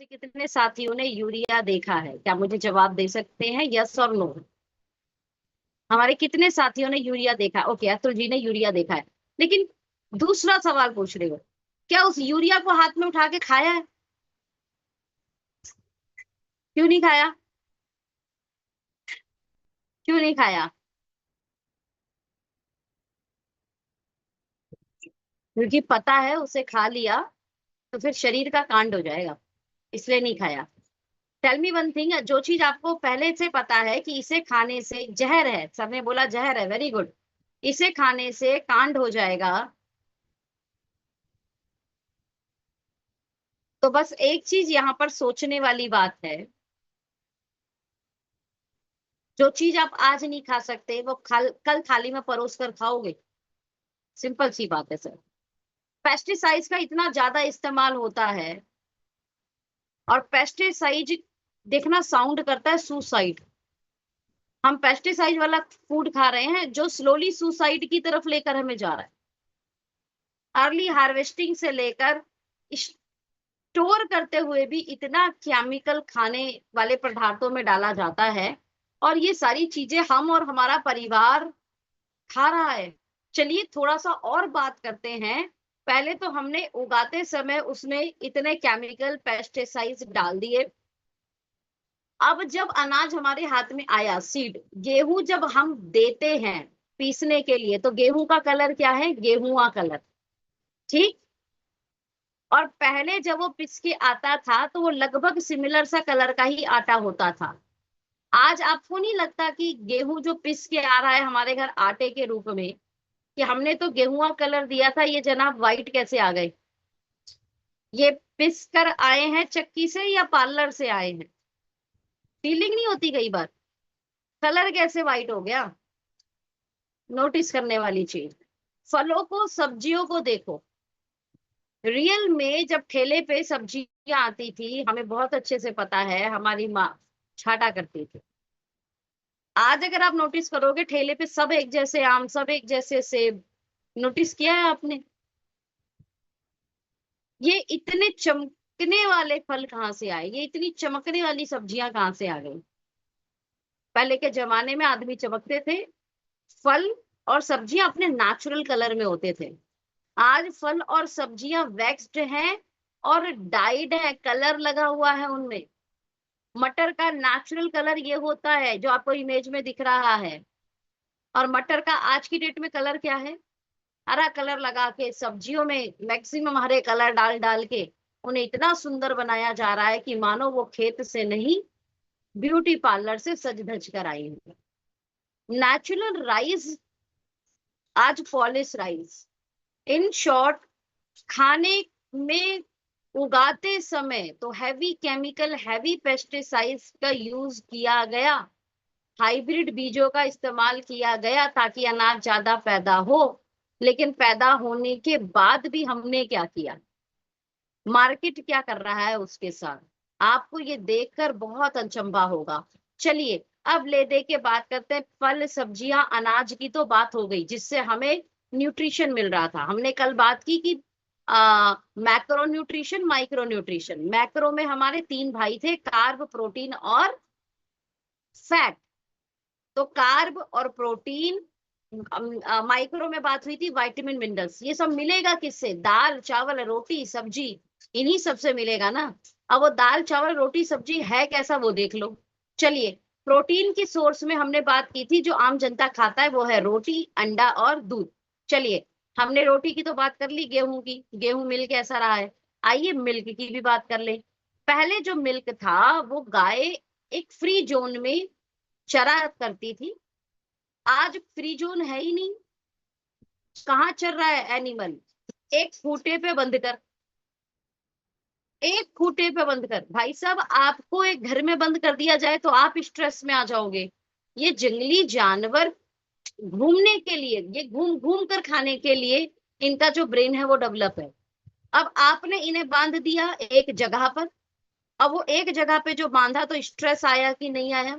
से कितने साथियों ने यूरिया देखा है? क्या मुझे जवाब दे सकते हैं, यस और नो? हमारे कितने साथियों ने यूरिया देखा? ओके, अतुल जी ने यूरिया देखा है। लेकिन दूसरा सवाल पूछ रहे हो, क्या उस यूरिया को हाथ में उठा के खाया है? क्यों नहीं खाया? क्यों नहीं खाया? क्योंकि पता है उसे खा लिया तो फिर शरीर का कांड हो जाएगा, इसलिए नहीं खाया। टेल मी वन थिंग, जो चीज आपको पहले से पता है कि इसे खाने से जहर है, सबने बोला जहर है, वेरी गुड, इसे खाने से कांड हो जाएगा, तो बस एक चीज यहाँ पर सोचने वाली बात है, जो चीज आप आज नहीं खा सकते वो कल थाली में परोस कर खाओगे। सिंपल सी बात है सर। पेस्टिसाइड्स का इतना ज्यादा इस्तेमाल होता है, और पेस्टिसाइड देखना साउंड करता है सुसाइड। हम पेस्टिसाइड वाला फूड खा रहे हैं जो स्लोली सुसाइड की तरफ लेकर हमें जा रहा है। अर्ली हार्वेस्टिंग से लेकर स्टोर करते हुए भी इतना केमिकल खाने वाले पदार्थों में डाला जाता है, और ये सारी चीजें हम और हमारा परिवार खा रहा है। चलिए थोड़ा सा और बात करते हैं। पहले तो हमने उगाते समय उसमें इतने केमिकल पेस्टिसाइड्स डाल दिए। अब जब अनाज हमारे हाथ में आया, सीड गेहूं जब हम देते हैं पीसने के लिए, तो गेहूं का कलर क्या है? गेहुआ कलर, ठीक। और पहले जब वो पिस के आता था तो वो लगभग सिमिलर सा कलर का ही आटा होता था। आज आपको नहीं लगता कि गेहूं जो पिस के आ रहा है हमारे घर आटे के रूप में, कि हमने तो गेहुआ कलर दिया था, ये जनाब व्हाइट कैसे आ गए? ये पिस कर आए हैं चक्की से या पार्लर से आए हैं? फीलिंग नहीं होती कई बार, कलर कैसे व्हाइट हो गया? नोटिस करने वाली चीज। फलों को, सब्जियों को देखो, रियल में जब ठेले पे सब्जियां आती थी, हमें बहुत अच्छे से पता है, हमारी माँ छाटा करती थी। आज अगर आप नोटिस करोगे ठेले पे सब एक जैसे आम, सब एक जैसे सेब, नोटिस किया है आपने? ये इतने चमकने वाले फल कहाँ से आए? ये इतनी चमकने वाली सब्जियां कहाँ से आ गई? पहले के जमाने में आदमी चमकते थे, फल और सब्जियां अपने नेचुरल कलर में होते थे। आज फल और सब्जियां वैक्स्ड हैं और डाइड है, कलर लगा हुआ है उनमें। मटर का नेचुरल कलर ये होता है जो आपको इमेज में दिख रहा है, और मटर का आज की डेट में कलर क्या है? हरा कलर लगा के, सब्जियों में मैक्सिमम हरे कलर डाल डाल के उन्हें इतना सुंदर बनाया जा रहा है कि मानो वो खेत से नहीं, ब्यूटी पार्लर से सज धज कर आई है। नेचुरल राइस आज पॉलिश राइस। इन शॉर्ट, खाने में उगाते समय तो हैवी केमिकल, हैवी पेस्टिसाइड्स का यूज किया गया, हाइब्रिड बीजों का इस्तेमाल किया गया ताकि अनाज ज्यादा पैदा हो। लेकिन पैदा होने के बाद भी हमने क्या किया? मार्केट क्या कर रहा है उसके साथ? आपको ये देखकर बहुत अचंभा होगा। चलिए अब ले दे के बात करते हैं। फल, सब्जियां, अनाज की तो बात हो गई जिससे हमें न्यूट्रिशन मिल रहा था। हमने कल बात की कि macro nutrition, micro nutrition. Macro में हमारे तीन भाई थे, कार्ब, प्रोटीन और फैट। तो कार्ब और प्रोटीन, माइक्रो में बात हुई थी विटामिन, मिनरल्स, ये सब मिलेगा किससे? दाल, चावल, रोटी, सब्जी, इन्हीं सबसे मिलेगा ना। अब वो दाल, चावल, रोटी, सब्जी है कैसा, वो देख लो। चलिए, प्रोटीन की सोर्स में हमने बात की थी, जो आम जनता खाता है वो है रोटी, अंडा और दूध। चलिए, हमने रोटी की तो बात कर ली, गेहूं की, गेहूं मिल कैसा रहा है। आइए मिल्क की भी बात कर ले। पहले जो मिल्क था वो गाय एक फ्री जोन में चरा करती थी, आज फ्री जोन है ही नहीं। कहाँ चल रहा है एनिमल? एक खूंटे पे बंद कर, एक खूंटे पे बंद कर। भाई साहब, आपको एक घर में बंद कर दिया जाए तो आप स्ट्रेस में आ जाओगे। ये जंगली जानवर घूमने के लिए, ये घूम घूम कर खाने के लिए इनका जो ब्रेन है वो डेवलप है। अब आपने इन्हें बांध दिया एक जगह पर। अब वो एक जगह पे जो बांधा तो स्ट्रेस आया कि नहीं आया?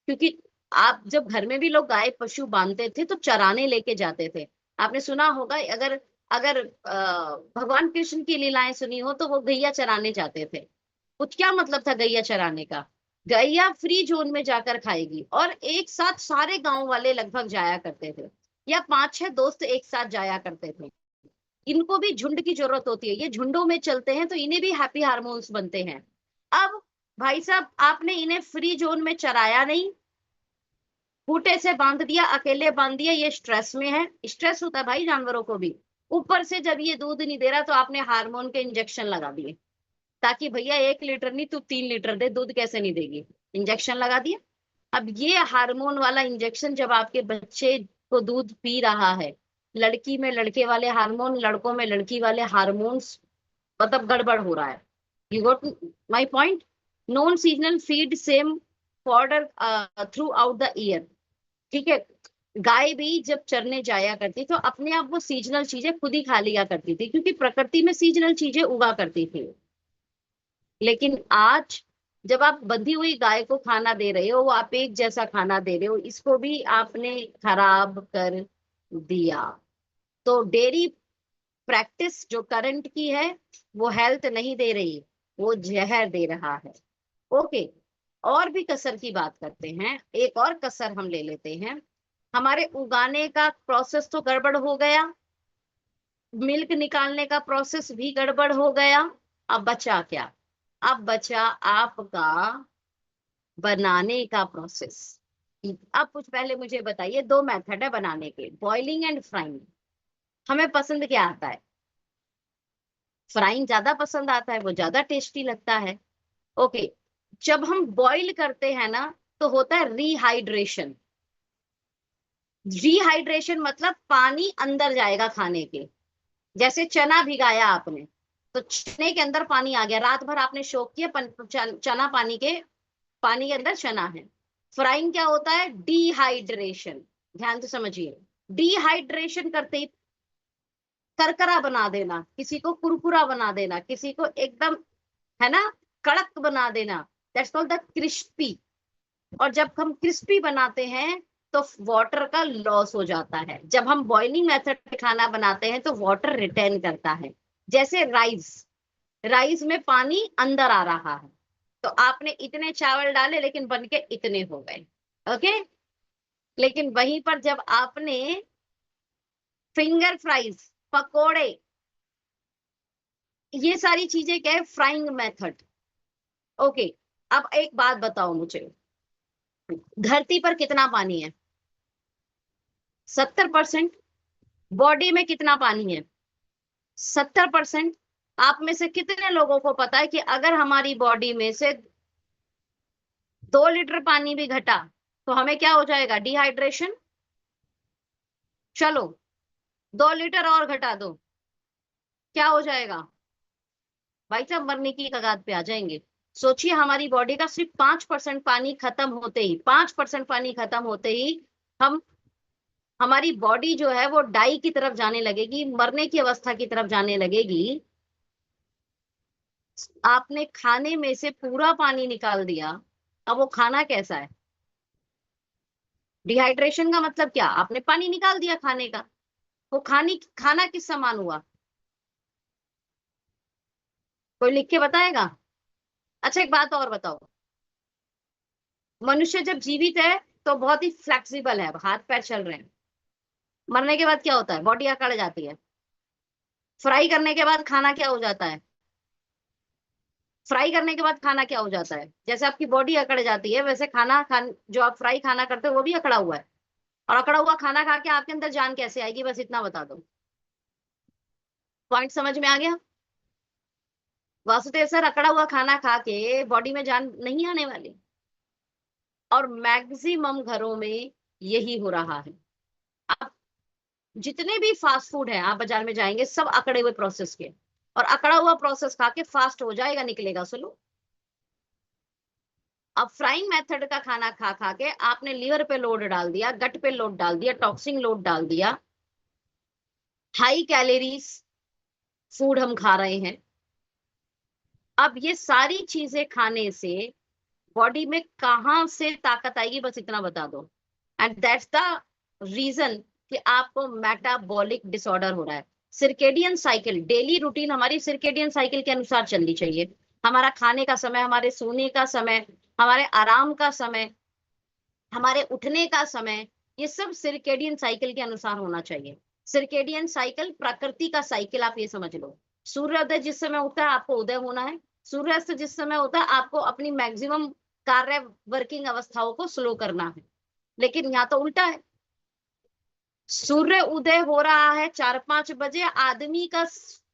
क्योंकि आप जब घर में भी लोग गाय पशु बांधते थे तो चराने लेके जाते थे। आपने सुना होगा, अगर अगर भगवान कृष्ण की लीलाएं सुनी हो तो वो गैया चराने जाते थे। कुछ क्या मतलब था गैया चराने का? गैया फ्री जोन में जाकर खाएगी, और एक साथ सारे गांव वाले लगभग जाया करते थे, या 5-6 दोस्त एक साथ जाया करते थे। इनको भी झुंड की जरूरत होती है, ये झुंडों में चलते हैं तो इन्हें भी हैप्पी हार्मोन्स बनते हैं। अब भाई साहब, आपने इन्हें फ्री जोन में चराया नहीं, खूंटे से बांध दिया, अकेले बांध दिया, ये स्ट्रेस में है। स्ट्रेस होता है भाई जानवरों को भी। ऊपर से जब ये दूध नहीं दे रहा तो आपने हार्मोन के इंजेक्शन लगा दिए, ताकि भैया 1 लीटर नहीं तू 3 लीटर दे, दूध कैसे नहीं देगी, इंजेक्शन लगा दिया। अब ये हार्मोन वाला इंजेक्शन जब आपके बच्चे को दूध पी रहा है, लड़की में लड़के वाले हार्मोन, लड़कों में लड़की वाले हार्मोन्स, मतलब गड़बड़ हो रहा है। You got my point? Non seasonal feed same fodder through out the year. ठीक है, गाय भी जब चरने जाया करती तो अपने आप वो सीजनल चीजें खुद ही खा लिया करती थी, क्योंकि प्रकृति में सीजनल चीजें उगा करती थी। लेकिन आज जब आप बंधी हुई गाय को खाना दे रहे हो, वो आप एक जैसा खाना दे रहे हो, इसको भी आपने खराब कर दिया। तो डेयरी प्रैक्टिस जो करंट की है वो हेल्थ नहीं दे रही, वो जहर दे रहा है। ओके, और भी कसर की बात करते हैं। एक और कसर हम ले लेते हैं। हमारे उगाने का प्रोसेस तो गड़बड़ हो गया, मिल्क निकालने का प्रोसेस भी गड़बड़ हो गया। अब बचा क्या? अब बचा आपका बनाने का प्रोसेस। अब कुछ पहले मुझे बताइए, 2 मेथड है बनाने के, बॉइलिंग एंड फ्राइंग। हमें पसंद क्या आता है? फ्राइंग ज्यादा पसंद आता है, वो ज्यादा टेस्टी लगता है। ओके, जब हम बॉईल करते हैं ना तो होता है रिहाइड्रेशन। रिहाइड्रेशन मतलब पानी अंदर जाएगा खाने के। जैसे चना भिगाया आपने, तो चने के अंदर पानी आ गया, रात भर आपने सोक किया, चना पानी के अंदर चना है। फ्राइंग क्या होता है? डिहाइड्रेशन। ध्यान से समझिए, डिहाइड्रेशन करते ही करकरा बना देना, किसी को कुरकुरा बना देना, किसी को एकदम, है ना, कड़क बना देना, दैट्स कॉल्ड द क्रिस्पी। और जब हम क्रिस्पी बनाते हैं तो वाटर का लॉस हो जाता है। जब हम बॉइलिंग मेथड पे खाना बनाते हैं तो वाटर रिटेन करता है। जैसे राइस, राइस में पानी अंदर आ रहा है, तो आपने इतने चावल डाले लेकिन बनके इतने हो गए। ओके, लेकिन वहीं पर जब आपने फिंगर फ्राइज, पकोड़े, ये सारी चीजें क्या है? Frying method. ओके, अब एक बात बताओ मुझे, धरती पर कितना पानी है? 70%। बॉडी में कितना पानी है? 70%। आप में से कितने लोगों को पता है कि अगर हमारी बॉडी में से 2 लीटर पानी भी घटा तो हमें क्या हो जाएगा? डिहाइड्रेशन। चलो 2 लीटर और घटा दो, क्या हो जाएगा? भाई साहब मरने की कगार पे आ जाएंगे। सोचिए, हमारी बॉडी का सिर्फ 5% पानी खत्म होते ही, 5% पानी खत्म होते ही हम, हमारी बॉडी जो है वो डाई की तरफ जाने लगेगी, मरने की अवस्था की तरफ जाने लगेगी। आपने खाने में से पूरा पानी निकाल दिया, अब वो खाना कैसा है? डिहाइड्रेशन का मतलब क्या? आपने पानी निकाल दिया खाने का, वो खाना किस समान हुआ? कोई लिख के बताएगा? अच्छा एक बात और बताओ, मनुष्य जब जीवित है तो बहुत ही फ्लेक्सिबल है, हाथ पैर चल रहे हैं। मरने के बाद क्या होता है? बॉडी अकड़ जाती है। फ्राई करने के बाद खाना क्या हो जाता है? फ्राई करने के बाद खाना क्या हो जाता है? जैसे आपकी बॉडी अकड़ जाती है, वैसे जो आप फ्राई खाना करते हो वो भी अकड़ा हुआ है। और अकड़ा हुआ खाना खा के आपके अंदर जान कैसे आएगी? बस इतना बता दो। पॉइंट समझ में आ गया? वासुदेव सर, अकड़ा हुआ खाना खा के बॉडी में जान नहीं आने वाली। और मैक्सिमम घरों में यही हो रहा है। आप जितने भी फास्ट फूड है, आप बाजार में जाएंगे, सब अकड़े हुए प्रोसेस के, और अकड़ा हुआ प्रोसेस खा के फास्ट हो जाएगा, निकलेगा स्लो। अब फ्राइंग मेथड का खाना खा खा के आपने लीवर पे लोड डाल दिया, गट पे लोड डाल दिया, टॉक्सिन लोड डाल दिया, हाई कैलोरीज फूड हम खा रहे हैं। अब ये सारी चीजें खाने से बॉडी में कहां से ताकत आएगी? बस इतना बता दो। एंड दैट्स द रीजन कि आपको मेटाबॉलिक डिसऑर्डर हो रहा है। सिरकेडियन साइकिल, डेली रूटीन हमारी सिरकेडियन साइकिल के अनुसार चलनी चाहिए। हमारा खाने का समय, हमारे सोने का समय, हमारे आराम का समय, हमारे उठने का समय, ये सब सिरकेडियन साइकिल के अनुसार होना चाहिए। सिरकेडियन साइकिल प्रकृति का साइकिल, आप ये समझ लो। सूर्योदय जिस समय होता है आपको उदय होना है, सूर्यास्त जिस समय होता है आपको अपनी मैक्सिमम कार्य वर्किंग अवस्थाओं को स्लो करना है। लेकिन यहाँ तो उल्टा है, सूर्य उदय हो रहा है 4-5 बजे, आदमी का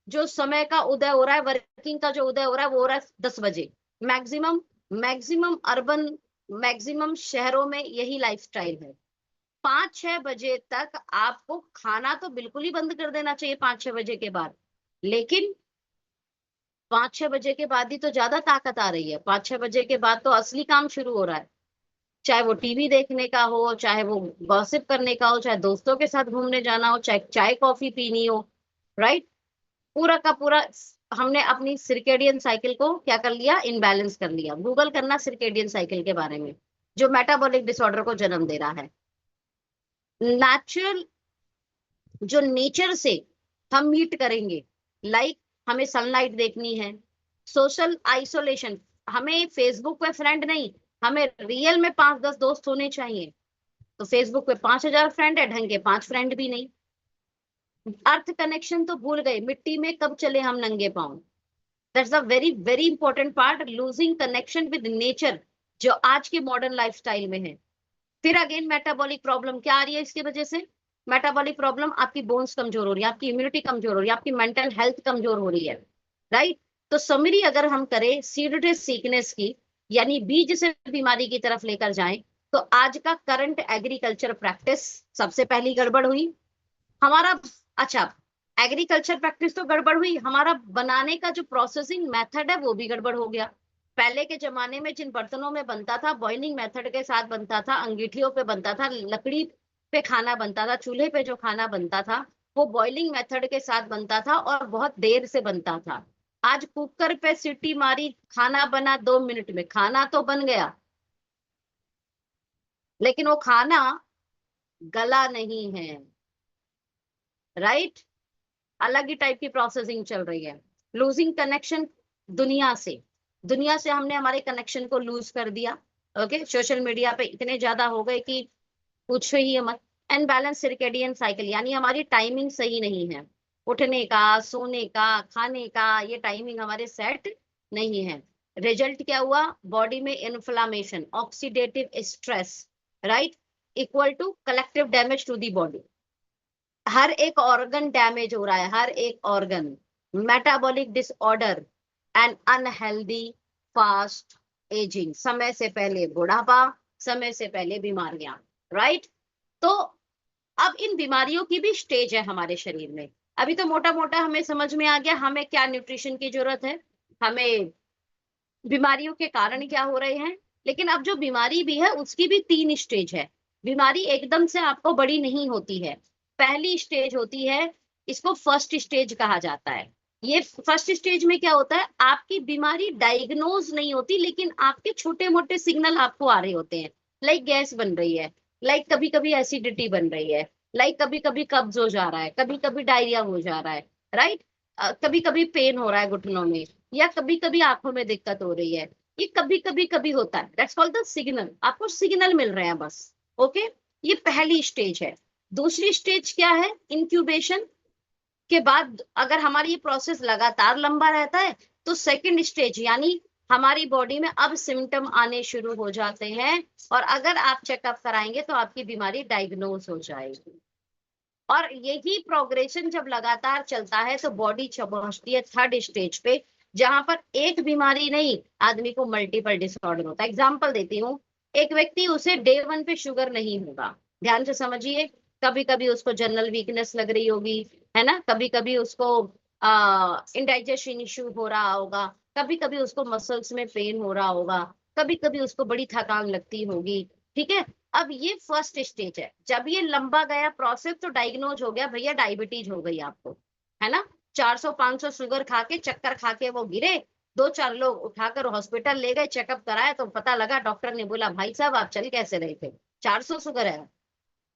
जो समय का उदय हो रहा है, वर्किंग का जो उदय हो रहा है वो हो रहा है 10 बजे। मैक्सिमम मैक्सिमम अर्बन, मैक्सिमम शहरों में यही लाइफस्टाइल है। 5-6 बजे तक आपको खाना तो बिल्कुल ही बंद कर देना चाहिए, 5-6 बजे के बाद। लेकिन 5-6 बजे के बाद ही तो ज्यादा ताकत आ रही है, 5-6 बजे के बाद तो असली काम शुरू हो रहा है। चाहे वो टीवी देखने का हो, चाहे वो गॉसिप करने का हो, चाहे दोस्तों के साथ घूमने जाना हो, चाहे चाय कॉफी पीनी हो, राइट। पूरा का पूरा हमने अपनी सिरकेडियन साइकिल को क्या कर लिया, इनबैलेंस कर लिया। गूगल करना सिरकेडियन साइकिल के बारे में, जो मेटाबॉलिक डिसऑर्डर को जन्म दे रहा है। नेचुरल जो नेचर से हम मीट करेंगे, लाइक हमें सनलाइट देखनी है, सोशल आइसोलेशन, हमें फेसबुक पे फ्रेंड नहीं, हमें रियल में 5-10 दोस्त होने चाहिए। तो फेसबुक पे 5,000 फ्रेंड है, ढंग के 5 फ्रेंड भी नहीं। अर्थ कनेक्शन तो भूल गए, मिट्टी में कब चले हम नंगे पांव। That's a very very important part, losing connection with nature, जो आज के मॉडर्न लाइफस्टाइल में है। फिर अगेन मेटाबॉलिक प्रॉब्लम क्या आ रही है इसकी वजह से? मेटाबॉलिक प्रॉब्लम, आपकी बोन्स कमजोर हो रही है, आपकी इम्यूनिटी कमजोर हो रही है, आपकी मेंटल हेल्थ कमजोर हो रही है, राइट। तो समरी अगर हम करें सीडेड सीकनेस की, यानी बीज से बीमारी की तरफ लेकर जाएं, तो आज का करंट एग्रीकल्चर प्रैक्टिस सबसे पहली गड़बड़ हुई हमारा। अच्छा, एग्रीकल्चर प्रैक्टिस तो गड़बड़ हुई, हमारा बनाने का जो प्रोसेसिंग मेथड है वो भी गड़बड़ हो गया। पहले के जमाने में जिन बर्तनों में बनता था, बॉइलिंग मेथड के साथ बनता था, अंगीठियों पे बनता था, लकड़ी पे खाना बनता था, चूल्हे पे जो खाना बनता था वो बॉइलिंग मेथड के साथ बनता था और बहुत देर से बनता था। आज कुकर पे सीटी मारी, खाना बना 2 मिनट में, खाना तो बन गया लेकिन वो खाना गला नहीं है, राइट। अलग ही टाइप की प्रोसेसिंग चल रही है। लूजिंग कनेक्शन दुनिया से, दुनिया से हमने हमारे कनेक्शन को लूज कर दिया। ओके, सोशल मीडिया पे इतने ज्यादा हो गए कि पूछो ही मत। अनबैलेंस सर्केडियन साइकिल, यानी हमारी टाइमिंग सही नहीं है, उठने का, सोने का, खाने का, ये टाइमिंग हमारे सेट नहीं है। रिजल्ट क्या हुआ? बॉडी में inflammation, oxidative stress, right, equal to collective damage to the body. हर एक ऑर्गन डैमेज हो रहा है, हर एक organ. Metabolic disorder and unhealthy fast ageing, समय से पहले बुढ़ापा, समय से पहले बीमारियां, राइट। तो अब इन बीमारियों की भी स्टेज है हमारे शरीर में। अभी तो मोटा मोटा हमें समझ में आ गया हमें क्या न्यूट्रिशन की जरूरत है, हमें बीमारियों के कारण क्या हो रहे हैं। लेकिन अब जो बीमारी भी है उसकी भी 3 स्टेज है। बीमारी एकदम से आपको बड़ी नहीं होती है। पहली स्टेज होती है, इसको फर्स्ट स्टेज कहा जाता है। ये फर्स्ट स्टेज में क्या होता है, आपकी बीमारी डायग्नोज नहीं होती लेकिन आपके छोटे मोटे सिग्नल आपको आ रहे होते हैं। लाइक गैस बन रही है, लाइक कभी कभी एसिडिटी बन रही है, लाइक कभी कभी कब्ज हो जा रहा है, कभी कभी डायरिया हो जा रहा है, राइट। कभी कभी पेन हो रहा है घुटनों में, या कभी कभी आंखों में दिक्कत हो रही है। ये कभी कभी कभी होता है, दैट्स कॉल्ड द सिग्नल। आपको सिग्नल मिल रहे हैं बस। ओके, ये पहली स्टेज है। दूसरी स्टेज क्या है? इंक्यूबेशन के बाद अगर हमारी ये प्रोसेस लगातार लंबा रहता है तो सेकंड स्टेज, यानी हमारी बॉडी में अब सिम्टम आने शुरू हो जाते हैं, और अगर आप चेकअप कराएंगे तो आपकी बीमारी डायग्नोज हो जाएगी। और यही प्रोग्रेशन जब लगातार चलता है तो बॉडी पहुंचती है थर्ड स्टेज पे, जहां पर एक बीमारी नहीं, आदमी को मल्टीपल डिसऑर्डर होता है। एग्जांपल देती हूँ, एक व्यक्ति, उसे डे 1 पे शुगर नहीं होगा, ध्यान से समझिए, कभी कभी उसको जनरल वीकनेस लग रही होगी, है ना, कभी कभी उसको इंडाइजेशन इश्यू हो रहा होगा, कभी कभी उसको मसल्स में पेन हो रहा होगा, कभी कभी उसको बड़ी थकान लगती होगी, ठीक है। अब ये फर्स्ट स्टेज है। जब ये लंबा गया प्रोसेस तो डायग्नोज हो गया, भैया डायबिटीज हो गई आपको, है ना। 400-500 शुगर खा के, चक्कर खा के वो गिरे, 2-4 लोग उठाकर हॉस्पिटल ले गए, चेकअप कराया तो पता लगा, डॉक्टर ने बोला भाई साहब आप चल कैसे रहे थे, 400 शुगर है,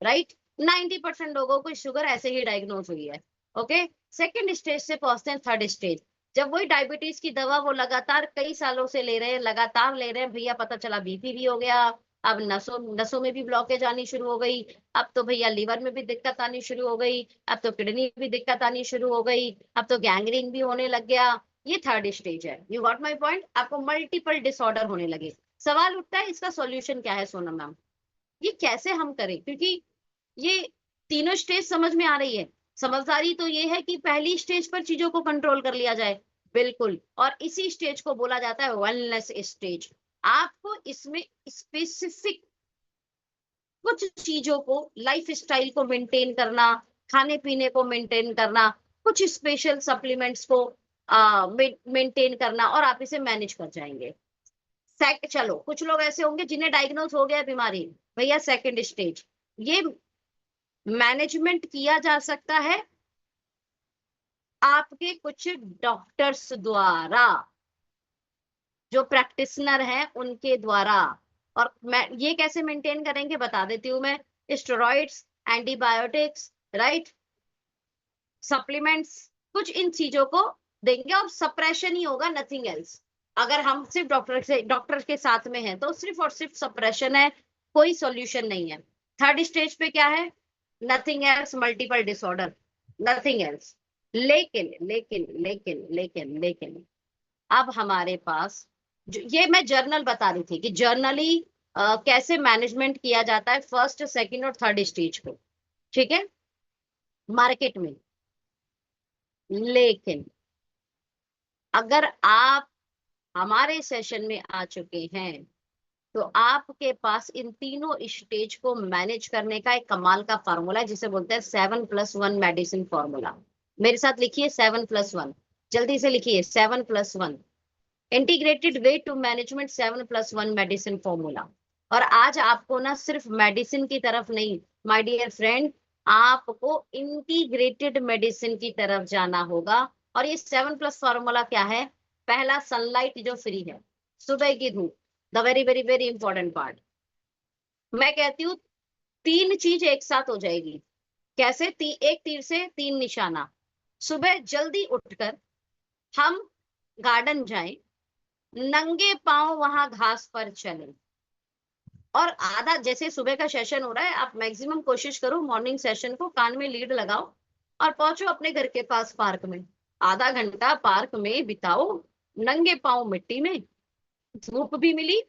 राइट। 90% लोगों को शुगर ऐसे ही डायग्नोज हुई है। ओके, सेकेंड स्टेज से पहुंचते हैं थर्ड स्टेज। जब वही डायबिटीज की दवा वो लगातार कई सालों से ले रहे हैं, लगातार ले रहे हैं, भैया पता चला बीपी भी हो गया, अब नसों नसों में भी ब्लॉकेज आनी शुरू हो गई, अब तो भैया लीवर में भी दिक्कत आनी शुरू हो गई, अब तो किडनी भी दिक्कत आनी शुरू हो गई, अब तो गैंग्रीन भी होने लग गया। ये थर्ड स्टेज है। You got my point. आपको मल्टीपल डिसऑर्डर होने लगे। सवाल उठता है इसका सॉल्यूशन क्या है सोनम मैम, ये कैसे हम करें, क्योंकि ये तीनों स्टेज समझ में आ रही है। समझदारी तो ये है कि पहली स्टेज पर चीजों को कंट्रोल कर लिया जाए, बिल्कुल, और इसी स्टेज को बोला जाता है वेलनेस स्टेज। आपको इसमें स्पेसिफिक कुछ चीजों को, लाइफ स्टाइल को मेंटेन करना, खाने पीने को मेंटेन करना, कुछ स्पेशल सप्लीमेंट्स को मेंटेन करना, और आप इसे मैनेज कर जाएंगे। चलो कुछ लोग ऐसे होंगे जिन्हें डायग्नोज हो गया बीमारी, भैया सेकंड स्टेज, ये मैनेजमेंट किया जा सकता है आपके कुछ डॉक्टर्स द्वारा, जो प्रैक्टिशनर हैं उनके द्वारा। और मैं ये कैसे मेंटेन करेंगे बता देती हूँ मैं। स्टेरॉइड्स, एंटीबायोटिक्स, राइट, सप्लीमेंट्स, कुछ इन चीजों को देंगे, और सप्रेशन ही होगा, नथिंग एल्स। अगर हम सिर्फ डॉक्टर के साथ में हैं तो सिर्फ और सिर्फ सप्रेशन है, कोई सॉल्यूशन नहीं है। थर्ड स्टेज पे क्या है, nothing else, multiple disorder, nothing else. लेकिन लेकिन लेकिन लेकिन लेकिन अब हमारे पास ये मैं जर्नल बता रही थी कि जर्नली कैसे मैनेजमेंट किया जाता है फर्स्ट, सेकंड और थर्ड स्टेज को, ठीक है, मार्केट में। लेकिन अगर आप हमारे सेशन में आ चुके हैं तो आपके पास इन तीनों स्टेज को मैनेज करने का एक कमाल का फॉर्मूला है, जिसे बोलते हैं 7+1 मेडिसिन फॉर्मूला। मेरे साथ लिखिए 7+1, जल्दी से लिखिए 7+1, integrated way to management 7+1 medicine formula. और आज आपको ना सिर्फ मेडिसिन की तरफ नहीं, माय डियर फ्रेंड, आपको इंटीग्रेटेड मेडिसिन की तरफ जाना होगा। और ये 7+ फॉर्मूला क्या है, पहला सनलाइट जो फ्री है, सुबह की धूप, the very very very important part. मैं कहती हूँ तीन चीज एक साथ हो जाएगी। कैसे? एक तीर से तीन निशाना। सुबह जल्दी उठकर हम गार्डन जाएं, नंगे पांव वहां घास पर चलें, और आधा, जैसे सुबह का सेशन हो रहा है, आप मैक्सिमम कोशिश करो मॉर्निंग सेशन को कान में लीड लगाओ और पहुंचो अपने घर के पास पार्क में, आधा घंटा पार्क में बिताओ, नंगे पांव मिट्टी में, धूप भी मिली,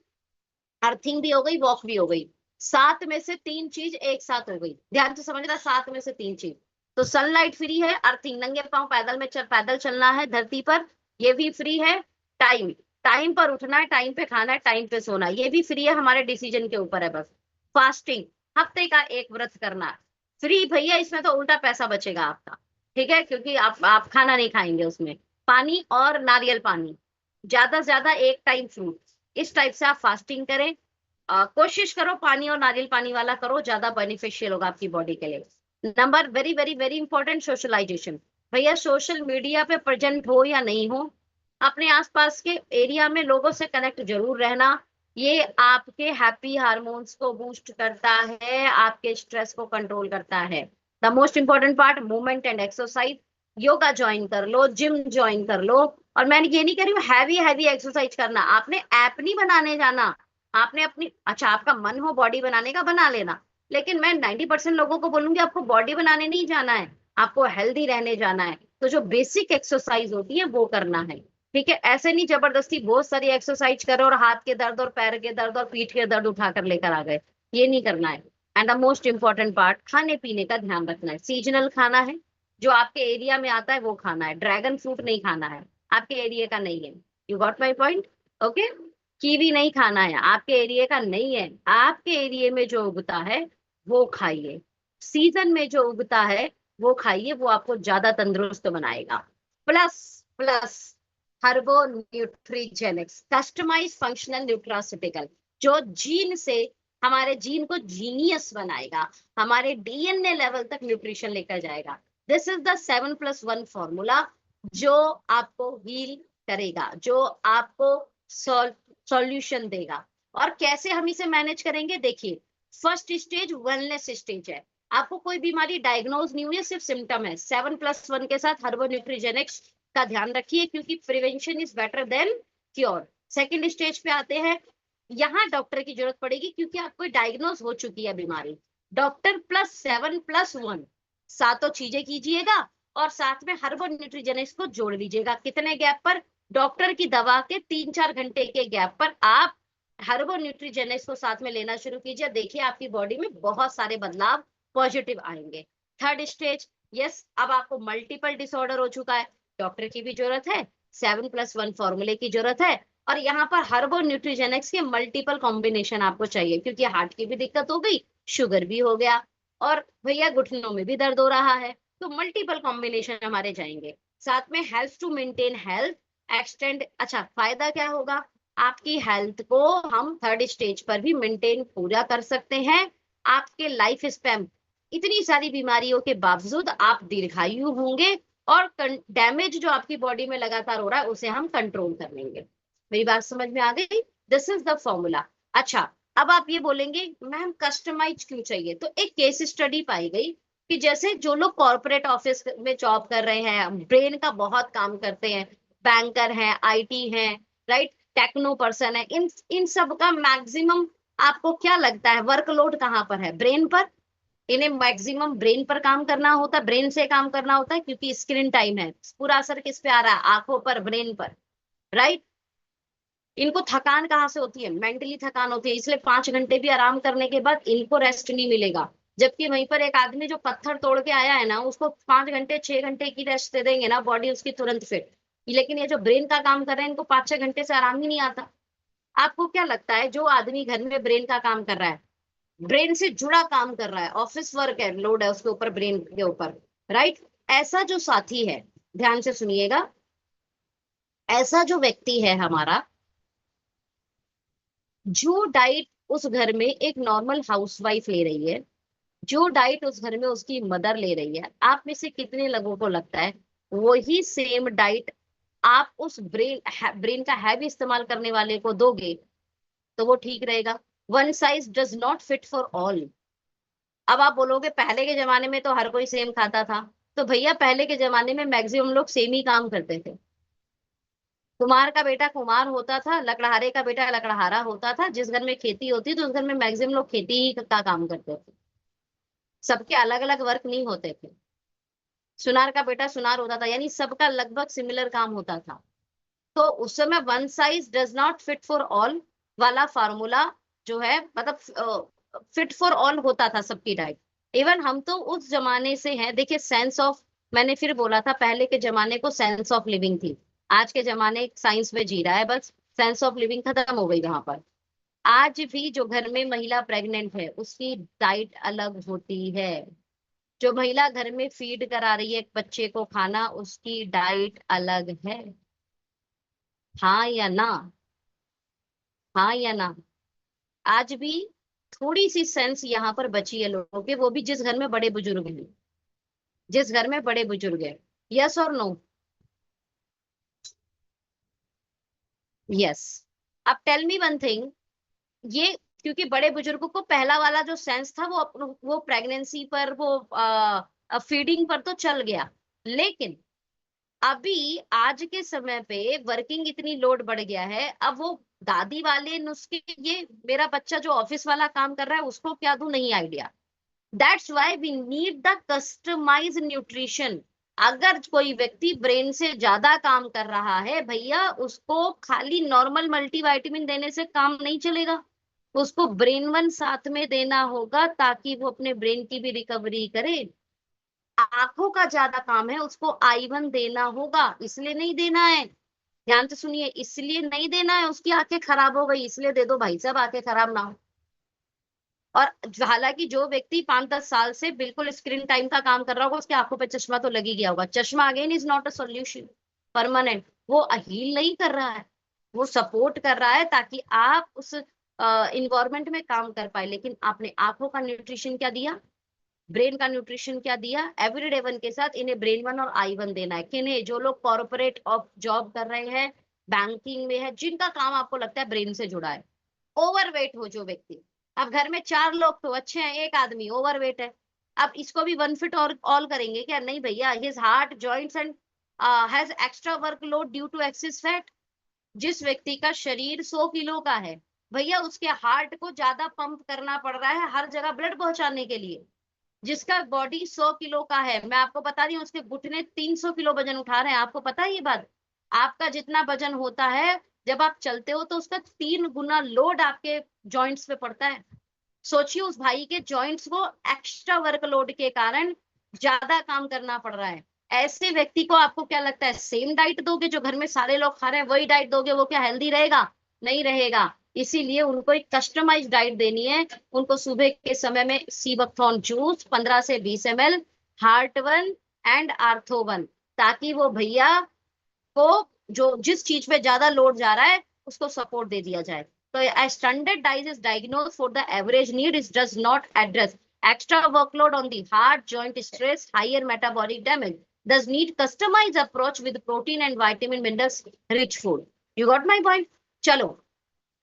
अर्थिंग भी हो गई, वॉक भी हो गई। 7 में से 3 चीज एक साथ हो गई, ध्यान से समझना, 7 में से 3 चीज। तो सनलाइट फ्री है, अर्थिंग, नंगे पांव पैदल चलना है धरती पर, ये भी फ्री है। टाइम, टाइम पर उठना है, टाइम पे खाना है, टाइम पे सोना, ये भी फ्री है, हमारे डिसीजन के ऊपर है बस। फास्टिंग, हफ्ते का एक व्रत करना, फ्री भैया, इसमें तो उल्टा पैसा बचेगा आपका, ठीक है, क्योंकि आप खाना नहीं खाएंगे उसमें। पानी और नारियल पानी, ज्यादा से ज्यादा एक टाइम फ्रूट, इस टाइप से आप फास्टिंग करें। कोशिश करो पानी और नारियल पानी वाला करो, ज्यादा बेनिफिशियल होगा आपकी बॉडी के लिए। Number very very very important, socialization. भैया सोशल मीडिया पे प्रेजेंट हो या नहीं हो, अपने आसपास के एरिया में लोगों से कनेक्ट जरूर रहना। ये आपके हैप्पी हार्मोन्स को बूस्ट करता है, आपके स्ट्रेस को कंट्रोल करता है। The most important part, movement and exercise. Yoga join कर लो, जिम ज्वाइन कर लो। और मैं ये नहीं कह रही हूँ हैवी हैवी एक्सरसाइज करना, आपने ऐप नहीं बनाने जाना, आपने अपनी, अच्छा आपका मन हो बॉडी बनाने का, बना लेना, लेकिन मैं 90% लोगों को बोलूंगी आपको बॉडी बनाने नहीं जाना है, आपको हेल्दी रहने जाना है। तो जो बेसिक एक्सरसाइज होती है वो करना है, ठीक है। ऐसे नहीं जबरदस्ती बहुत सारी एक्सरसाइज करो और हाथ के दर्द और पैर के दर्द और पीठ के दर्द उठाकर लेकर आ गए, ये नहीं करना है। And the most important part, खाने पीने का ध्यान रखना है। सीजनल खाना है, जो आपके एरिया में आता है वो खाना है, ड्रैगन फ्रूट नहीं खाना है, आपके एरिया का नहीं है। You got my point, okay. Kiwi नहीं खाना है, आपके एरिया का नहीं है, आपके एरिया में जो उगता है वो खाइए, सीजन में जो उगता है वो खाइए, वो आपको ज्यादा तंदुरुस्त बनाएगा। Plus plus हर्बो न्यूट्रीजेनिक्स, customise functional nutraceutical, जो जीन से हमारे जीन को जीनियस बनाएगा, हमारे डीएनए लेवल तक न्यूट्रिशन लेकर जाएगा। दिस इज द 7+1 फॉर्मूला, जो आपको हील करेगा, जो आपको सॉल्यूशन देगा। और कैसे हम इसे मैनेज करेंगे, देखिए, फर्स्ट स्टेज वेलनेस स्टेज है, आपको कोई बीमारी डायग्नोज नहीं हुई है, सिर्फ सिम्टम है। 7+1 के साथ हर्बो न्यूट्रीजेनिक्स का ध्यान रखिए, क्योंकि prevention is better than cure. Second stage पे आते हैं, यहाँ डॉक्टर की जरूरत पड़ेगी क्योंकि आपको डायग्नोज हो चुकी है बीमारी। डॉक्टर +7+1 सातों चीजें कीजिएगा और साथ में हर्बल न्यूट्रीजेनिक्स को जोड़ लीजिएगा। कितने गैप पर? डॉक्टर की दवा के 3-4 घंटे के गैप पर आप हर्बल न्यूट्रीजेनिक्स को साथ में लेना शुरू कीजिए। देखिए आपकी बॉडी में बहुत सारे बदलाव पॉजिटिव आएंगे। थर्ड स्टेज, यस, अब आपको मल्टीपल डिसऑर्डर हो चुका है, डॉक्टर की भी जरूरत है, 7+1 फॉर्मूले की जरूरत है, और यहाँ पर हर्बल न्यूट्रीजेनिक्स के मल्टीपल कॉम्बिनेशन आपको चाहिए, क्योंकि हार्ट की भी दिक्कत हो गई, शुगर भी हो गया, और भैया घुटनों में भी दर्द हो रहा है, तो मल्टीपल कॉम्बिनेशन हमारे जाएंगे। साथ में health to maintain health extend. अच्छा, फायदा क्या होगा? आपकी हेल्थ को हम थर्ड स्टेज पर भी मेंटेन पूरा कर सकते हैं। आपके लाइफ स्पैन, इतनी सारी बीमारियों के बावजूद आप दीर्घायु होंगे, और डैमेज जो आपकी बॉडी में लगातार हो रहा है उसे हम कंट्रोल कर लेंगे। मेरी बात समझ में आ गई? This is the formula. अच्छा, अब आप ये बोलेंगे मैम कस्टमाइज क्यों चाहिए? तो एक केस स्टडी पाई गई कि जैसे जो लोग कॉर्पोरेट ऑफिस में जॉब कर रहे हैं, ब्रेन का बहुत काम करते हैं, बैंकर हैं, आईटी हैं, राइट, टेक्नो पर्सन है, इन इन सब का मैक्सिमम आपको क्या लगता है वर्कलोड कहाँ पर है? ब्रेन पर। इन्हें मैक्सिमम ब्रेन पर काम करना होता है, ब्रेन से काम करना होता है, क्योंकि स्क्रीन टाइम है। पूरा असर किस पे आ रहा है? आंखों पर, ब्रेन पर, राइट। इनको थकान कहाँ से होती है? मेंटली थकान होती है, इसलिए 5 घंटे भी आराम करने के बाद इनको रेस्ट नहीं मिलेगा। जबकि वहीं पर एक आदमी जो पत्थर तोड़ के आया है ना, उसको 5 घंटे 6 घंटे की रेस्ट दे देंगे ना, बॉडी उसकी तुरंत फिट। लेकिन ये जो ब्रेन का काम कर रहे हैं, इनको 5-6 घंटे से आराम ही नहीं आता। आपको क्या लगता है जो आदमी घर में ब्रेन का काम कर रहा है, ब्रेन से जुड़ा काम कर रहा है, ऑफिस वर्क है, लोड है उसके ऊपर, ब्रेन के ऊपर, राइट, ऐसा जो साथी है, ध्यान से सुनिएगा, ऐसा जो व्यक्ति है हमारा, जो डाइट उस घर में एक नॉर्मल हाउसवाइफ ले रही है, जो डाइट उस घर में उसकी मदर ले रही है, आप में से कितने लोगों को लगता है वही सेम डाइट आप उस ब्रेन का हैवी इस्तेमाल करने वाले को दोगे तो वो ठीक रहेगा? One size does not fit for all. अब आप बोलोगे पहले के जमाने में तो हर कोई सेम खाता था, तो भैया पहले के जमाने में मैक्सिमम लोग सेम ही काम करते थे। कुम्हार का बेटा कुम्हार होता था, लकड़हारे का बेटा लकड़हारा होता था, जिस घर में खेती होती तो उस घर में मैक्सिमम लोग खेती ही का काम करते थे, सबके अलग अलग वर्क नहीं होते थे। सुनार का बेटा सुनार होता था, यानी सबका लगभग सिमिलर काम होता था। तो उस समय one size does not fit for all वाला फार्मूला जो है, मतलब फिट फॉर ऑल होता था सबकी डाइट। इवन हम तो उस जमाने से हैं, देखिए सेंस ऑफ, मैंने फिर बोला था पहले के जमाने को सेंस ऑफ लिविंग थी, आज के जमाने साइंस में जी रहा है, बस सेंस ऑफ लिविंग खत्म हो गई वहां पर। आज भी जो घर में महिला प्रेग्नेंट है उसकी डाइट अलग होती है, जो महिला घर में फीड करा रही है एक बच्चे को खाना, उसकी डाइट अलग है। हाँ या ना? हाँ या ना? आज भी थोड़ी सी सेंस यहाँ पर बची है लोगों के, वो भी जिस घर में बड़े बुजुर्ग हैं, जिस घर में बड़े बुजुर्ग हैं। यस और नो? यस। अब टेल मी वन थिंग, ये क्योंकि बड़े बुजुर्गों को पहला वाला जो सेंस था वो प्रेगनेंसी पर, वो फीडिंग पर तो चल गया, लेकिन अभी आज के समय पे वर्किंग इतनी लोड बढ़ गया है, अब वो दादी वाले नुस्खे, ये मेरा बच्चा जो ऑफिस वाला काम कर रहा है उसको क्या दूं, नहीं idea. That's why we need the customize nutrition. अगर कोई व्यक्ति ब्रेन से ज्यादा काम कर रहा है भैया, उसको खाली नॉर्मल मल्टीविटामिन देने से काम नहीं चलेगा, उसको ब्रेन वन साथ में देना होगा ताकि वो अपने ब्रेन की भी रिकवरी करे। आंखों का ज्यादा काम है, उसको I1 देना होगा, इसलिए नहीं देना है, ध्यान से सुनिए, इसलिए नहीं देना है, उसकी आंखें खराब हो गई इसलिए दे दो भाई साहब, आंखें खराब ना हो। और हालांकि जो व्यक्ति 5-10 साल से बिल्कुल स्क्रीन टाइम का काम कर रहा होगा उसकी आंखों पे चश्मा तो लग ही गया होगा। चश्मा again is not a solution permanent, वो हील नहीं कर रहा है, वो सपोर्ट कर रहा है ताकि आप उस इन्वायरमेंट में काम कर पाए। लेकिन आपने आंखों का न्यूट्रिशन क्या दिया, ब्रेन का न्यूट्रिशन क्या दिया? एवरीडे वन के साथ इन्हें ब्रेन वन और I1 देना है। किन्हें? जो लोग कॉर्पोरेट ऑफ जॉब कर रहे हैं, बैंकिंग में है, जिनका काम आपको लगता है ब्रेन से जुड़ा है। ओवरवेट हो जो व्यक्ति, अब घर में 4 लोग तो अच्छे हैं, एक आदमी ओवरवेट है, अब इसको भी वन फिट और ऑल करेंगे क्या? नहीं भैया, his heart joints and has extra workload due to excess fat. जिस व्यक्ति का शरीर 100 किलो का है, भैया उसके हार्ट को ज्यादा पंप करना पड़ रहा है हर जगह ब्लड पहुंचाने के लिए। जिसका बॉडी 100 किलो का है, मैं आपको बता रही हूँ, उसके घुटने 300 किलो वजन उठा रहे हैं। आपको पता है ये बात? आपका जितना वजन होता है, जब आप चलते हो तो उसका 3 गुना लोड आपके जॉइंट्स पे पड़ता है। सोचिए उस भाई के जॉइंट्स को एक्स्ट्रा वर्कलोड के कारण ज्यादा काम करना पड़ रहा है। ऐसे व्यक्ति को आपको क्या लगता है, सेम डाइट दोगे जो घर में सारे लोग खा रहे हैं वही डाइट दोगे, वो क्या हेल्दी रहेगा? नहीं रहेगा। इसीलिए उनको एक कस्टमाइज डाइट देनी है। उनको सुबह के समय में सीबकथॉर्न जूस 15 से 20 ml, heart one and ortho one, ताकि वो भैया को जो जिस चीज पे ज्यादा लोड जा रहा है उसको सपोर्ट दे दिया जाए। तो a standard diet is diagnosed for the average need, it does not address extra workload on the heart, joint stress, higher metabolic damage, does need customized approach with protein and vitamin minerals rich food. You got my point? चलो,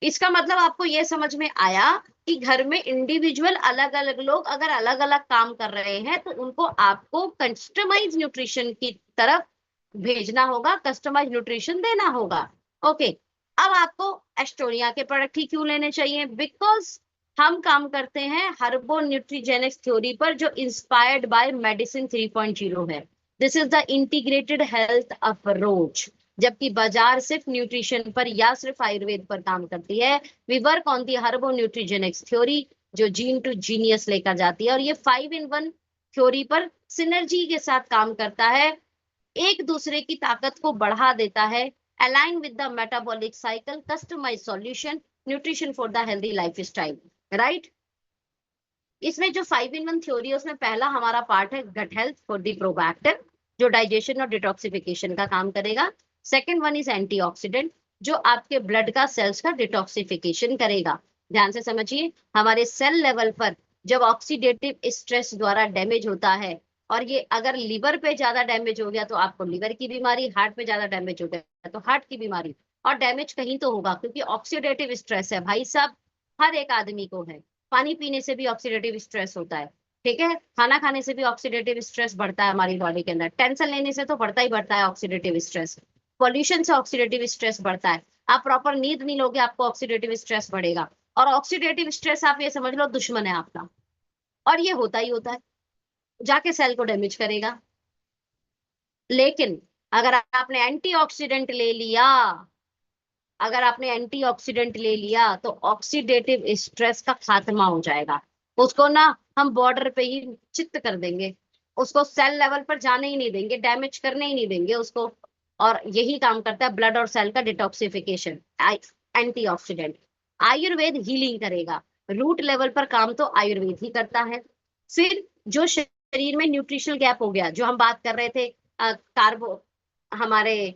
इसका मतलब आपको ये समझ में आया कि घर में इंडिविजुअल अलग अलग लोग अगर अलग अलग काम कर रहे हैं तो उनको आपको कस्टमाइज न्यूट्रिशन की तरफ भेजना होगा, कस्टमाइज न्यूट्रिशन देना होगा। ओके, अब आपको एस्टोनिया के प्रोडक्ट ही क्यों लेने चाहिए? बिकॉज हम काम करते हैं हर्बो न्यूट्रीजेनिक्स थ्योरी पर, जो इंस्पायर्ड बाय मेडिसिन 3.0 है। This is the integrated health approach. जबकि बाजार सिर्फ न्यूट्रिशन पर या सिर्फ आयुर्वेद पर काम करती है। We work on the herbo nutrigenics theory, जो जीन टू जीनियस लेकर जाती है, और ये 5-in-1 थ्योरी पर सिनर्जी के साथ काम करता है, एक दूसरे की ताकत को बढ़ा देता है। Align with the metabolic cycle, customize solution, nutrition for the healthy lifestyle, right. इसमें जो 5-in-1 थ्योरी है उसमें पहला हमारा पार्ट है गट हेल्थ फॉर द प्रोबैक्टिव, जो डाइजेशन और डिटॉक्सिफिकेशन का काम करेगा। सेकेंड वन इज एंटीऑक्सीडेंट, जो आपके ब्लड का सेल्स का डिटॉक्सिफिकेशन करेगा। ध्यान से समझिए, हमारे सेल लेवल पर जब ऑक्सीडेटिव स्ट्रेस द्वारा डैमेज होता है, और ये अगर लिवर पे ज्यादा डैमेज हो गया तो आपको लिवर की बीमारी, हार्ट पे ज्यादा डैमेज हो गया तो हार्ट की बीमारी। और डैमेज कहीं तो होगा, क्योंकि ऑक्सीडेटिव स्ट्रेस है भाई साहब, हर एक आदमी को है। पानी पीने से भी ऑक्सीडेटिव स्ट्रेस होता है, ठीक है, खाना खाने से भी ऑक्सीडेटिव स्ट्रेस बढ़ता है हमारी बॉडी के अंदर, टेंशन लेने से तो बढ़ता ही बढ़ता है ऑक्सीडेटिव स्ट्रेस, पॉल्यूशन से ऑक्सीडेटिव स्ट्रेस बढ़ता है, आप प्रॉपर नींद नहीं लोगे आपको ऑक्सीडेटिव स्ट्रेस बढ़ेगा। और ऑक्सीडेटिव स्ट्रेस आप ये समझ लो दुश्मन है आपका, और ये होता ही होता है, जाके सेल को डैमेज करेगा। लेकिन अगर आपने एंटीऑक्सीडेंट ले लिया, अगर आपने एंटीऑक्सीडेंट ले लिया तो ऑक्सीडेटिव स्ट्रेस का खात्मा हो जाएगा। उसको ना हम बॉर्डर पे ही चित्त कर देंगे, उसको सेल लेवल पर जाने ही नहीं देंगे, डैमेज करने ही नहीं देंगे उसको। और यही काम करता है ब्लड और सेल का डिटॉक्सिफिकेशन, एंटीऑक्सीडेंट। आयुर्वेद हीलिंग करेगा, रूट लेवल पर काम तो आयुर्वेद ही करता है। फिर जो शरीर में न्यूट्रिशनल गैप हो गया, जो हम बात कर रहे थे कार्बो, हमारे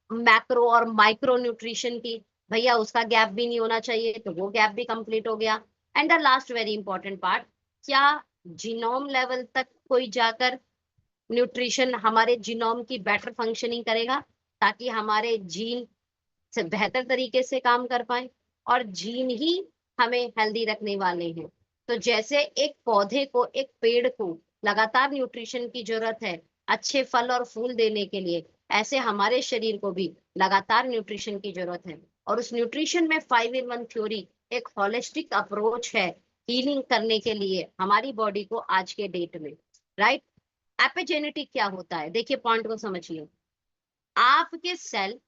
मैक्रो और माइक्रो न्यूट्रिशन की, भैया उसका गैप भी नहीं होना चाहिए, तो वो गैप भी कंप्लीट हो गया। And the last very important part, क्या जीनोम लेवल तक कोई जाकर न्यूट्रिशन हमारे जीनोम की बेटर फंक्शनिंग करेगा, ताकि हमारे जीन से बेहतर तरीके से काम कर पाए, और जीन ही हमें हेल्दी रखने वाले हैं। तो जैसे एक पौधे को, एक पेड़ को लगातार न्यूट्रिशन की जरूरत है अच्छे फल और फूल देने के लिए, ऐसे हमारे शरीर को भी लगातार न्यूट्रिशन की जरूरत है। और उस न्यूट्रिशन में 5-in-1 थ्योरी एक होलिस्टिक अप्रोच है हीलिंग करने के लिए हमारी बॉडी को आज के डेट में, राइट। एपिजेनेटिक क्या होता है, देखिए पॉइंट को समझिए। आपके सेल,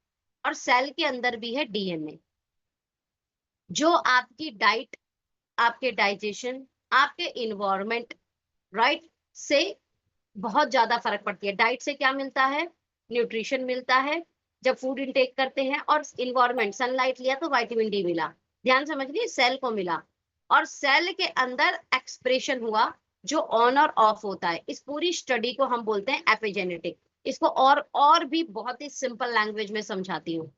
और सेल के अंदर भी है डीएनए, जो आपकी डाइट, आपके डाइजेशन, आपके इन्वायरमेंट, राइट, से बहुत ज्यादा फर्क पड़ती है। डाइट से क्या मिलता है? न्यूट्रिशन मिलता है जब फूड इंटेक करते हैं, और इन्वायरमेंट, सनलाइट लिया तो विटामिन डी मिला, ध्यान समझिए, सेल को मिला। और सेल के अंदर एक्सप्रेशन हुआ जो ऑन और ऑफ होता है। इस पूरी स्टडी को हम बोलते हैं एपिजेनेटिक। इसको और भी बहुत ही सिंपल लैंग्वेज में समझाती हूँ।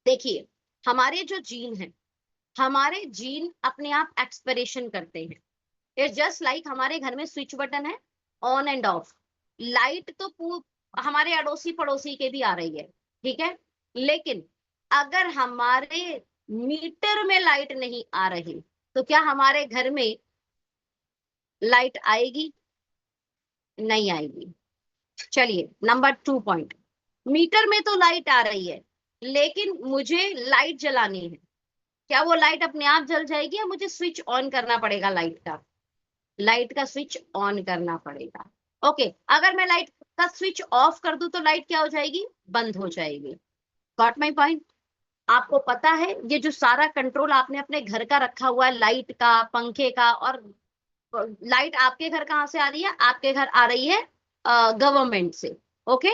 देखिए, हमारे जो जीन है, हमारे जीन अपने आप एक्सपिरेशन करते हैं। इट्स जस्ट लाइक हमारे घर में स्विच बटन है, ऑन एंड ऑफ। लाइट तो हमारे अड़ोसी पड़ोसी के भी आ रही है, ठीक है, लेकिन अगर हमारे मीटर में लाइट नहीं आ रही तो क्या हमारे घर में लाइट आएगी? नहीं आएगी। चलिए नंबर 2 पॉइंट, मीटर में तो लाइट आ रही है लेकिन मुझे लाइट जलानी है, क्या वो लाइट अपने आप जल जाएगी या मुझे स्विच ऑन करना पड़ेगा? लाइट का स्विच ऑन करना पड़ेगा। ओके, अगर मैं लाइट का स्विच ऑफ कर दूं तो लाइट क्या हो जाएगी? बंद हो जाएगी। Got my point? आपको पता है ये जो सारा कंट्रोल आपने अपने घर का रखा हुआ है, लाइट का, पंखे का, और लाइट आपके घर कहाँ से आ रही है? आपके घर आ रही है गवर्नमेंट से। ओके,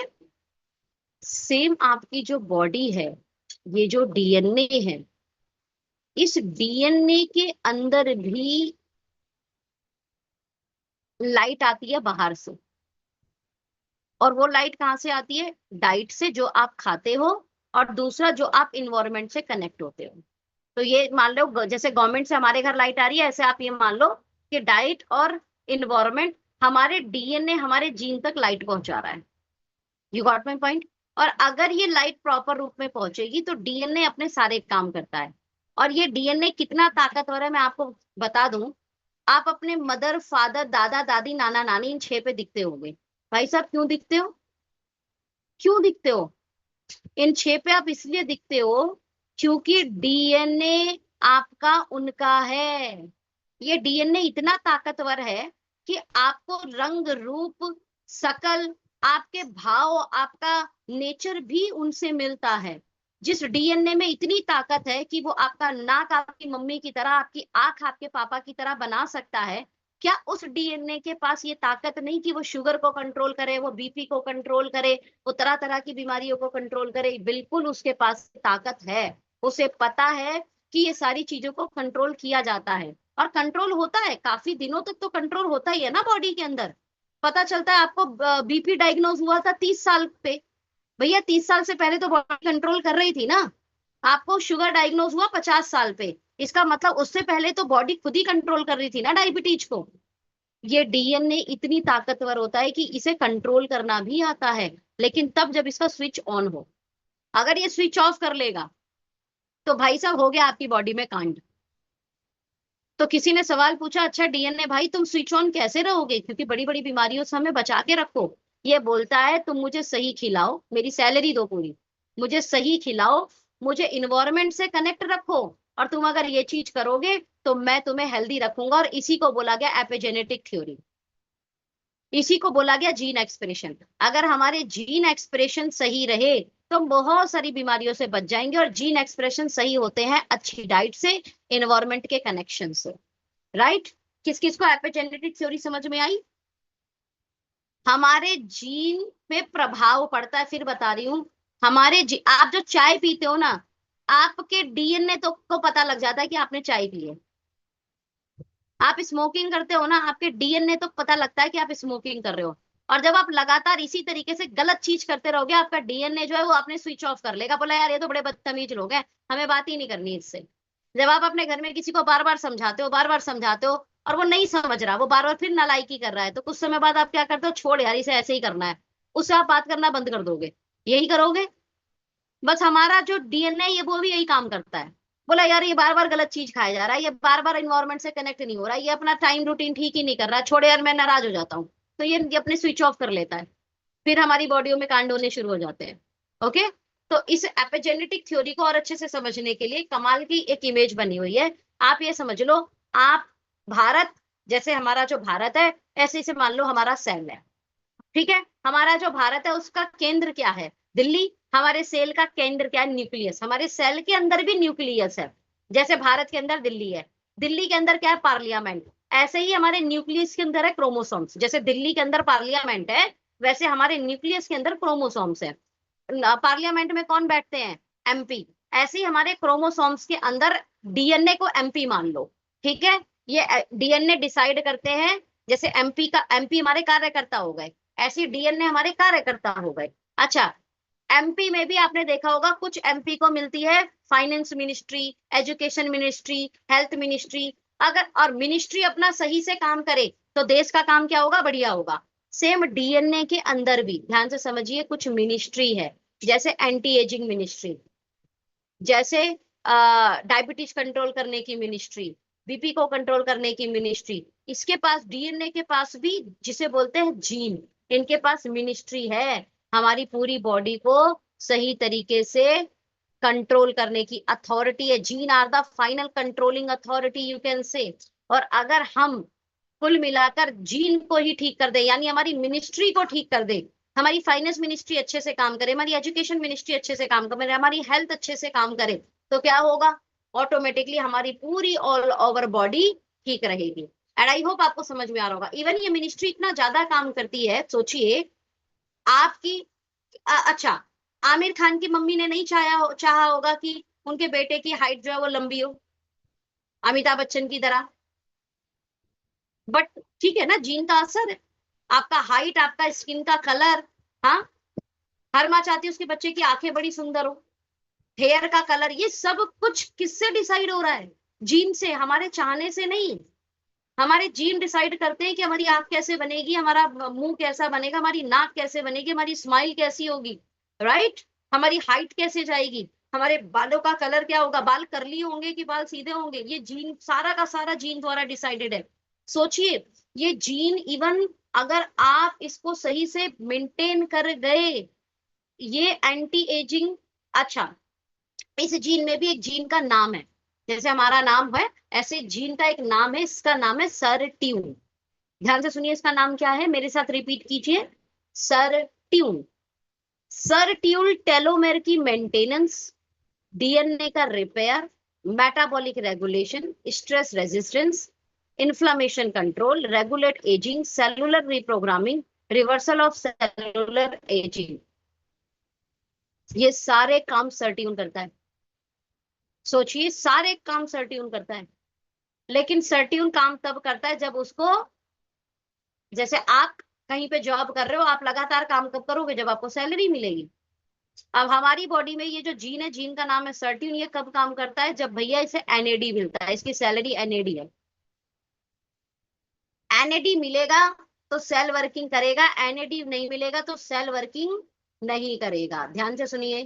सेम आपकी जो बॉडी है, ये जो डीएनए है, इस डीएनए के अंदर भी लाइट आती है बाहर से। और वो लाइट कहाँ से आती है? डाइट से, जो आप खाते हो, और दूसरा जो आप इन्वायरमेंट से कनेक्ट होते हो। तो ये मान लो जैसे गवर्नमेंट से हमारे घर लाइट आ रही है, ऐसे आप ये मान लो कि डाइट और इन्वायरमेंट हमारे डीएनए, हमारे जीन तक लाइट पहुंचा रहा है। You got my point? और अगर ये लाइट प्रॉपर रूप में पहुंचेगी तो डीएनए अपने सारे काम करता है। और ये डीएनए कितना ताकतवर है मैं आपको बता दूं। आप अपने मदर, फादर, दादा, दादी, नाना, नानी, इन 6 पे दिखते होंगे। भाई साहब क्यों दिखते हो? क्यों दिखते हो? इन 6 पे आप इसलिए दिखते हो क्योंकि डीएनए आपका उनका है। ये डीएनए इतना ताकतवर है कि आपको रंग, रूप, शकल, आपके भाव, आपका नेचर भी उनसे मिलता है। जिस डीएनए में इतनी ताकत है कि वो आपका नाक आपकी मम्मी की तरह, आपकी आंख आपके पापा की तरह बना सकता है, क्या उस डीएनए के पास ये ताकत नहीं कि वो शुगर को कंट्रोल करे, वो बीपी को कंट्रोल करे, वो तरह तरह की बीमारियों को कंट्रोल करे? बिल्कुल उसके पास ताकत है। उसे पता है कि ये सारी चीजों को कंट्रोल किया जाता है, और कंट्रोल होता है काफी दिनों तक, तो कंट्रोल होता ही है ना बॉडी के अंदर। पता चलता है आपको बीपी डायग्नोज हुआ था 30 साल पे, भैया 30 साल से पहले तो बॉडी कंट्रोल कर रही थी ना। आपको शुगर डायग्नोज हुआ 50 साल पे, इसका मतलब उससे पहले तो बॉडी खुद ही कंट्रोल कर रही थी ना डायबिटीज को। ये डीएनए इतनी ताकतवर होता है कि इसे कंट्रोल करना भी आता है, लेकिन तब जब इसका स्विच ऑन हो। अगर ये स्विच ऑफ कर लेगा तो भाई साहब हो गया आपकी बॉडी में कांड। तो किसी ने सवाल पूछा, अच्छा डीएनए भाई तुम स्विच ऑन कैसे रहोगे, क्योंकि बड़ी बड़ी बीमारियों से हमें बचा के रखो। ये बोलता है तुम मुझे सही खिलाओ, मेरी सैलरी दो पूरी, मुझे सही खिलाओ, मुझे इन्वायरमेंट से कनेक्ट रखो, और तुम अगर ये चीज करोगे तो मैं तुम्हें हेल्दी रखूंगा। और इसी को बोला गया एपिजेनेटिक थ्योरी, इसी को बोला गया जीन एक्सप्रेशन। अगर हमारे जीन एक्सप्रेशन सही रहे तो हम बहुत सारी बीमारियों से बच जाएंगे। और जीन एक्सप्रेशन सही होते हैं अच्छी डाइट से, इन्वायरमेंट के कनेक्शन से। राइट? किस किस को एपिजेनेटिक थ्योरी समझ में आई? हमारे जीन पे प्रभाव पड़ता है, फिर बता रही हूं। आप जो चाय पीते हो ना, आपके डीएनए तो को पता लग जाता है कि आपने चाय पी है। आप स्मोकिंग करते हो ना, आपके डीएनए तो पता लगता है कि आप स्मोकिंग कर रहे हो। और जब आप लगातार इसी तरीके से गलत चीज करते रहोगे, आपका डीएनए जो है वो आपने स्विच ऑफ कर लेगा, बोला यार ये तो बड़े बदतमीज लोग हैं, हमें बात ही नहीं करनी इससे। जब आप अपने घर में किसी को बार बार समझाते हो, बार बार समझाते हो, और वो नहीं समझ रहा, वो बार बार फिर नालायकी कर रहा है, तो कुछ समय बाद आप क्या करते हो? छोड़ यार, इसे ऐसे ही करना है, उससे आप बात करना बंद कर दोगे। यही करोगे। बस हमारा जो डीएनए है वो भी यही काम करता है। बोला यार ये बार बार गलत चीज खाया जा रहा है, ये बार बार इन्वायरमेंट से कनेक्ट नहीं हो रहा है, ये अपना टाइम रूटीन ठीक ही नहीं कर रहा है, छोड़े यार मैं नाराज हो जाता हूँ। तो ये अपने स्विच ऑफ कर लेता है, फिर हमारी बॉडियों में कांड होने शुरू हो जाते हैं। ओके, तो इस एपिजेनेटिक थ्योरी को और अच्छे से समझने के लिए कमाल की एक इमेज बनी हुई है। आप ये समझ लो, आप भारत, जैसे हमारा जो भारत है, ऐसे इसे मान लो हमारा सेल है। ठीक है, हमारा जो भारत है उसका केंद्र क्या है? दिल्ली। हमारे सेल का केंद्र क्या है? न्यूक्लियस। हमारे सेल के अंदर भी न्यूक्लियस है, जैसे भारत के अंदर दिल्ली है। दिल्ली के अंदर क्या है? पार्लियामेंट। ऐसे ही हमारे न्यूक्लियस के अंदर है क्रोमोसोम्स। जैसे दिल्ली के अंदर पार्लियामेंट है, वैसे हमारे न्यूक्लियस के अंदर क्रोमोसोम्स है। पार्लियामेंट में कौन बैठते हैं? एमपी। ऐसे ही हमारे क्रोमोसोम्स के अंदर डीएनए को एमपी मान लो। ठीक है, ये डीएनए डिसाइड करते हैं। जैसे एमपी हमारे कार्यकर्ता हो गए, ऐसे डीएनए हमारे कार्यकर्ता हो गए। अच्छा, एमपी में भी आपने देखा होगा कुछ एमपी को मिलती है finance ministry, education ministry, health ministry. अगर और मिनिस्ट्री अपना सही से काम करे तो देश का काम क्या होगा? बढ़िया होगा। सेम डीएनए के अंदर भी ध्यान से समझिए कुछ मिनिस्ट्री है, जैसे एंटी एजिंग मिनिस्ट्री, जैसे डायबिटीज कंट्रोल करने की मिनिस्ट्री, बीपी को कंट्रोल करने की मिनिस्ट्री। इसके पास, डीएनए के पास भी, जिसे बोलते हैं जीन, इनके पास मिनिस्ट्री है हमारी पूरी बॉडी को सही तरीके से कंट्रोल करने की अथॉरिटी है। Gene are the final controlling authority you can say. और अगर हम कुल मिलाकर जीन को ही ठीक कर दे, यानी हमारी मिनिस्ट्री को ठीक कर दे, हमारी फाइनेंस मिनिस्ट्री अच्छे से काम करे, हमारी एजुकेशन मिनिस्ट्री अच्छे से काम करे, हमारी हेल्थ अच्छे से काम करे, तो क्या होगा? ऑटोमेटिकली हमारी पूरी ऑल ओवर बॉडी ठीक रहेगी। एंड आई होप आपको समझ में आ रहा होगा। इवन ये मिनिस्ट्री इतना ज्यादा काम करती है, सोचिए आपकी अच्छा, आमिर खान की मम्मी ने नहीं चाहा होगा कि उनके बेटे की हाइट जो है वो लंबी हो, अमिताभ बच्चन की तरह। बट ठीक है ना, जीन का असर है। आपका हाइट, आपका स्किन का कलर, हाँ, हर माँ चाहती है उसके बच्चे की आंखें बड़ी सुंदर हो, हेयर का कलर, ये सब कुछ किससे डिसाइड हो रहा है? जीन से, हमारे चाहने से नहीं। हमारे जीन डिसाइड करते हैं कि हमारी आंख कैसे बनेगी, हमारा मुंह कैसा बनेगा, हमारी नाक कैसे बनेगी, हमारी स्माइल कैसी होगी, राइट? हमारी हाइट कैसे जाएगी, हमारे बालों का कलर क्या होगा, बाल कर्ली होंगे कि बाल सीधे होंगे, ये जीन, सारा का सारा जीन द्वारा डिसाइडेड है। सोचिए, ये जीन इवन अगर आप इसको सही से मेंटेन कर गए, ये एंटी एजिंग, अच्छा, इस जीन में भी एक जीन का नाम है, जैसे हमारा नाम है ऐसे जीन का एक नाम है, इसका नाम है सरट्यून। ध्यान से सुनिए, इसका नाम क्या है, मेरे साथ रिपीट कीजिए, सरट्यून। सरट्यून टेलोमेर की मेंटेनेंस, डीएनए का repair, metabolic regulation, stress resistance, inflammation control, regulate ageing, cellular reprogramming, reversal of cellular ageing, ये सारे काम सर्ट्यून करता है। सोचिए, सारे काम सर्ट्यून करता है। लेकिन सर्ट्यून काम तब करता है जब उसको, जैसे आप कहीं पे जॉब कर रहे हो, आप लगातार काम कब करोगे? जब आपको सैलरी मिलेगी। अब हमारी बॉडी में ये जो जीन है, जीन का नाम है सर्ट्यून, ये कब काम करता है? जब भैया इसे एनएडी मिलता है, इसकी सैलरी एनएडी है। एनएडी मिलेगा तो सेल वर्किंग करेगा, एनएडी नहीं मिलेगा तो सेल वर्किंग नहीं करेगा। ध्यान से सुनिए,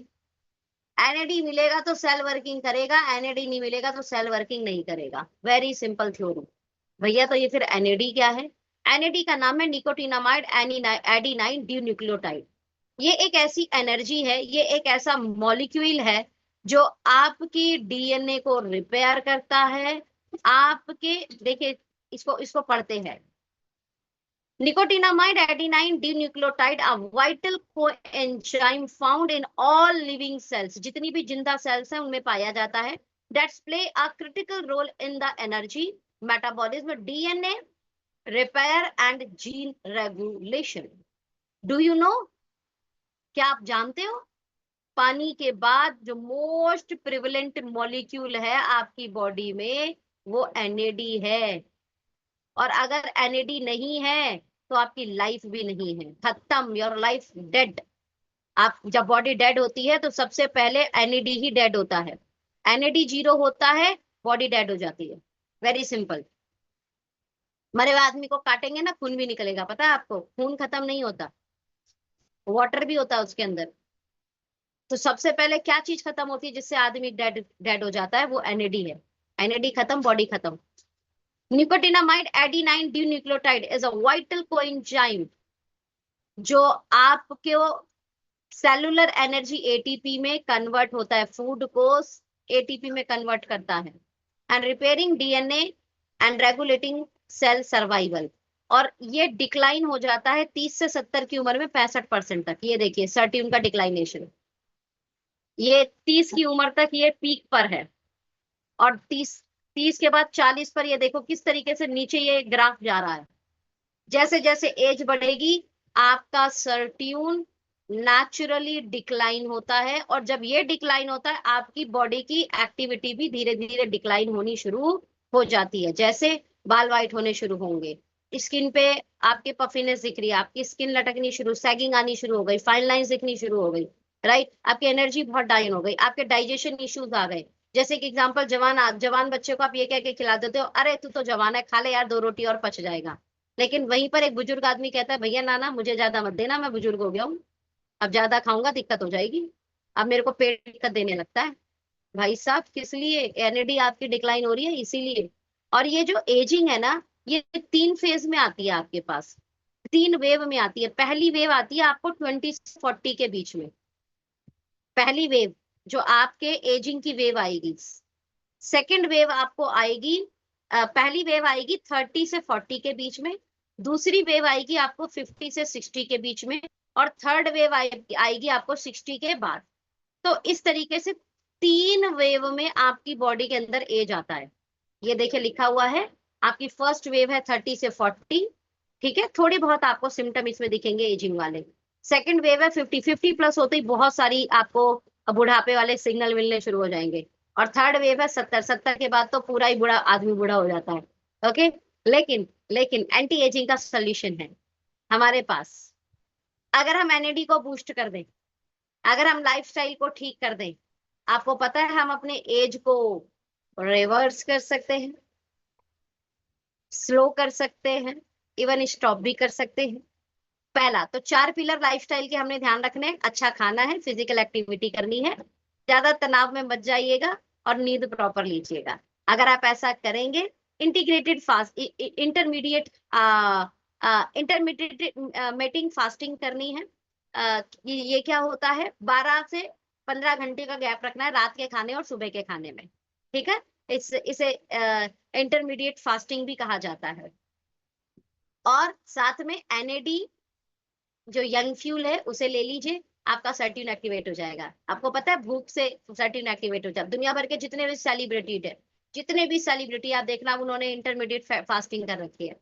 एनएडी मिलेगा तो सेल वर्किंग करेगा, एनएडी नहीं मिलेगा तो सेल वर्किंग नहीं करेगा। Very simple theory. भैया तो ये फिर एनएडी क्या है? एनएडी का नाम है निकोटिनामाइड एडिनाइन ड्यून्यूक्लियोटाइड। ये एक ऐसी एनर्जी है, ये एक ऐसा मॉलिक्यूल है जो आपकी डीएनए को रिपेयर करता है। आपके, देखिए, इसको इसको पढ़ते हैं, nicotinamide adenine dinucleotide, a vital coenzyme found in all living cells, जितनी भी जिंदा सेल्स हैं उनमें पाया जाता है, that play a critical role in the energy metabolism, DNA repair and gene regulation. Do you know? क्या आप जानते हो? पानी के बाद जो मोस्ट प्रिवलेंट मॉलिक्यूल है आपकी बॉडी में, वो एनएडी है। और अगर एनएडी नहीं है तो आपकी लाइफ भी नहीं है, खत्म, योर लाइफ डेड। आप जब बॉडी डेड होती है तो सबसे पहले एनएडी ही डेड होता है। एनएडी जीरो होता है, बॉडी डेड हो जाती है। Very simple. मरे हुए आदमी को काटेंगे ना, खून भी निकलेगा, पता है आपको? खून खत्म नहीं होता, वाटर भी होता है उसके अंदर। तो सबसे पहले क्या चीज खत्म होती है जिससे आदमी डेड डेड हो जाता है? वो एनएडी है। एनएडी खत्म, बॉडी खत्म। Nicotinamide adenine dinucleotide is a vital coenzyme जो आपके सेलुलर एनर्जी एटीपी में कन्वर्ट होता है, फूड को एटीपी में कन्वर्ट करता है, and repairing DNA and regulating cell survival. और ये डिक्लाइन हो जाता है 30 से 70 की उम्र में 65% तक। ये देखिए सर्ट्यून का डिक्लाइनेशन, ये 30 की उम्र तक ये पीक पर है, और 30 के बाद 40 पर ये देखो किस तरीके से नीचे ये ग्राफ जा रहा है। जैसे जैसे एज बढ़ेगी आपका सर्ट्यून नेचुरली डिक्लाइन होता है, और जब ये डिक्लाइन होता है आपकी बॉडी की एक्टिविटी भी धीरे धीरे डिक्लाइन होनी शुरू हो जाती है। जैसे बाल वाइट होने शुरू होंगे, स्किन पे आपके पफिनेस दिख रही है, आपकी स्किन लटकनी शुरू, सैगिंग आनी शुरू हो गई, फाइन लाइंस दिखनी शुरू हो गई, राइट? आपकी एनर्जी बहुत डाउन हो गई, आपके डाइजेशन इश्यूज आ गए। जैसे कि एग्जांपल, जवान बच्चे को आप ये कह के खिला देते हो, अरे तू तो जवान है, खा ले यार 2 रोटी और पच जाएगा। लेकिन वहीं पर एक बुजुर्ग आदमी कहता है, भैया ना मुझे ज्यादा मत देना, मैं बुजुर्ग हो गया हूँ, अब ज्यादा खाऊंगा दिक्कत हो जाएगी, अब मेरे को पेट दिक्कत देने लगता है। भाई साहब, किस लिए? एनएडी आपकी डिक्लाइन हो रही है, इसीलिए। और ये जो एजिंग है ना, ये 3 फेज में आती है आपके पास। 3 वेव में आती है। पहली वेव आती है आपको 20 से 40 के बीच में, पहली वेव जो आपके एजिंग की वेव आएगी। सेकंड वेव आपको आएगी, पहली वेव आएगी 30 से 40 के बीच में, दूसरी वेव आएगी आपको 50 से 60 के बीच में, और थर्ड वेव आएगी आपको 60 के बाद। तो इस तरीके से 3 वेव में आपकी बॉडी के अंदर एज आता है। ये देखिए लिखा हुआ है, आपकी फर्स्ट वेव है 30 से 40, ठीक है, थोड़ी बहुत आपको सिम्टम इसमें दिखेंगे एजिंग वाले। सेकंड वेव है 50 प्लस होते ही बहुत सारी आपको बुढ़ापे वाले सिग्नल मिलने शुरू हो जाएंगे। और थर्ड वेव है 70 के बाद तो पूरा ही बुढ़ा आदमी बुढ़ा हो जाता है। ओके, लेकिन लेकिन एंटी एजिंग का सोल्यूशन है हमारे पास। अगर हम एनएडी को बूस्ट कर दें, अगर हम लाइफस्टाइल को ठीक कर दें, आपको पता है हम अपने एज को रिवर्स कर सकते हैं, स्लो कर सकते हैं, इवन स्टॉप भी कर सकते हैं। पहला तो 4 पिलर लाइफस्टाइल के हमने ध्यान रखने हैं। अच्छा खाना है, फिजिकल एक्टिविटी करनी है, ज्यादा तनाव में मत जाइएगा, और नींद प्रॉपर लीजिएगा। अगर आप ऐसा करेंगे, integrated fast intermediate intermediate fasting करनी है। ये क्या होता है, 12 से 15 घंटे का गैप रखना है रात के खाने और सुबह के खाने में, ठीक है। इसे इंटरमीडिएट फास्टिंग भी कहा जाता है। और साथ में एनएडी जो यंग फ्यूल है उसे ले लीजिए, आपका सर्टिन एक्टिवेट हो जाएगा। आपको पता है भूख से सर्टिन एक्टिवेट हो जाता है। दुनिया भर के जितने भी सेलिब्रिटी है, जितने भी सेलिब्रिटी आप देखना, उन्होंने इंटरमीडिएट फास्टिंग कर रखी है।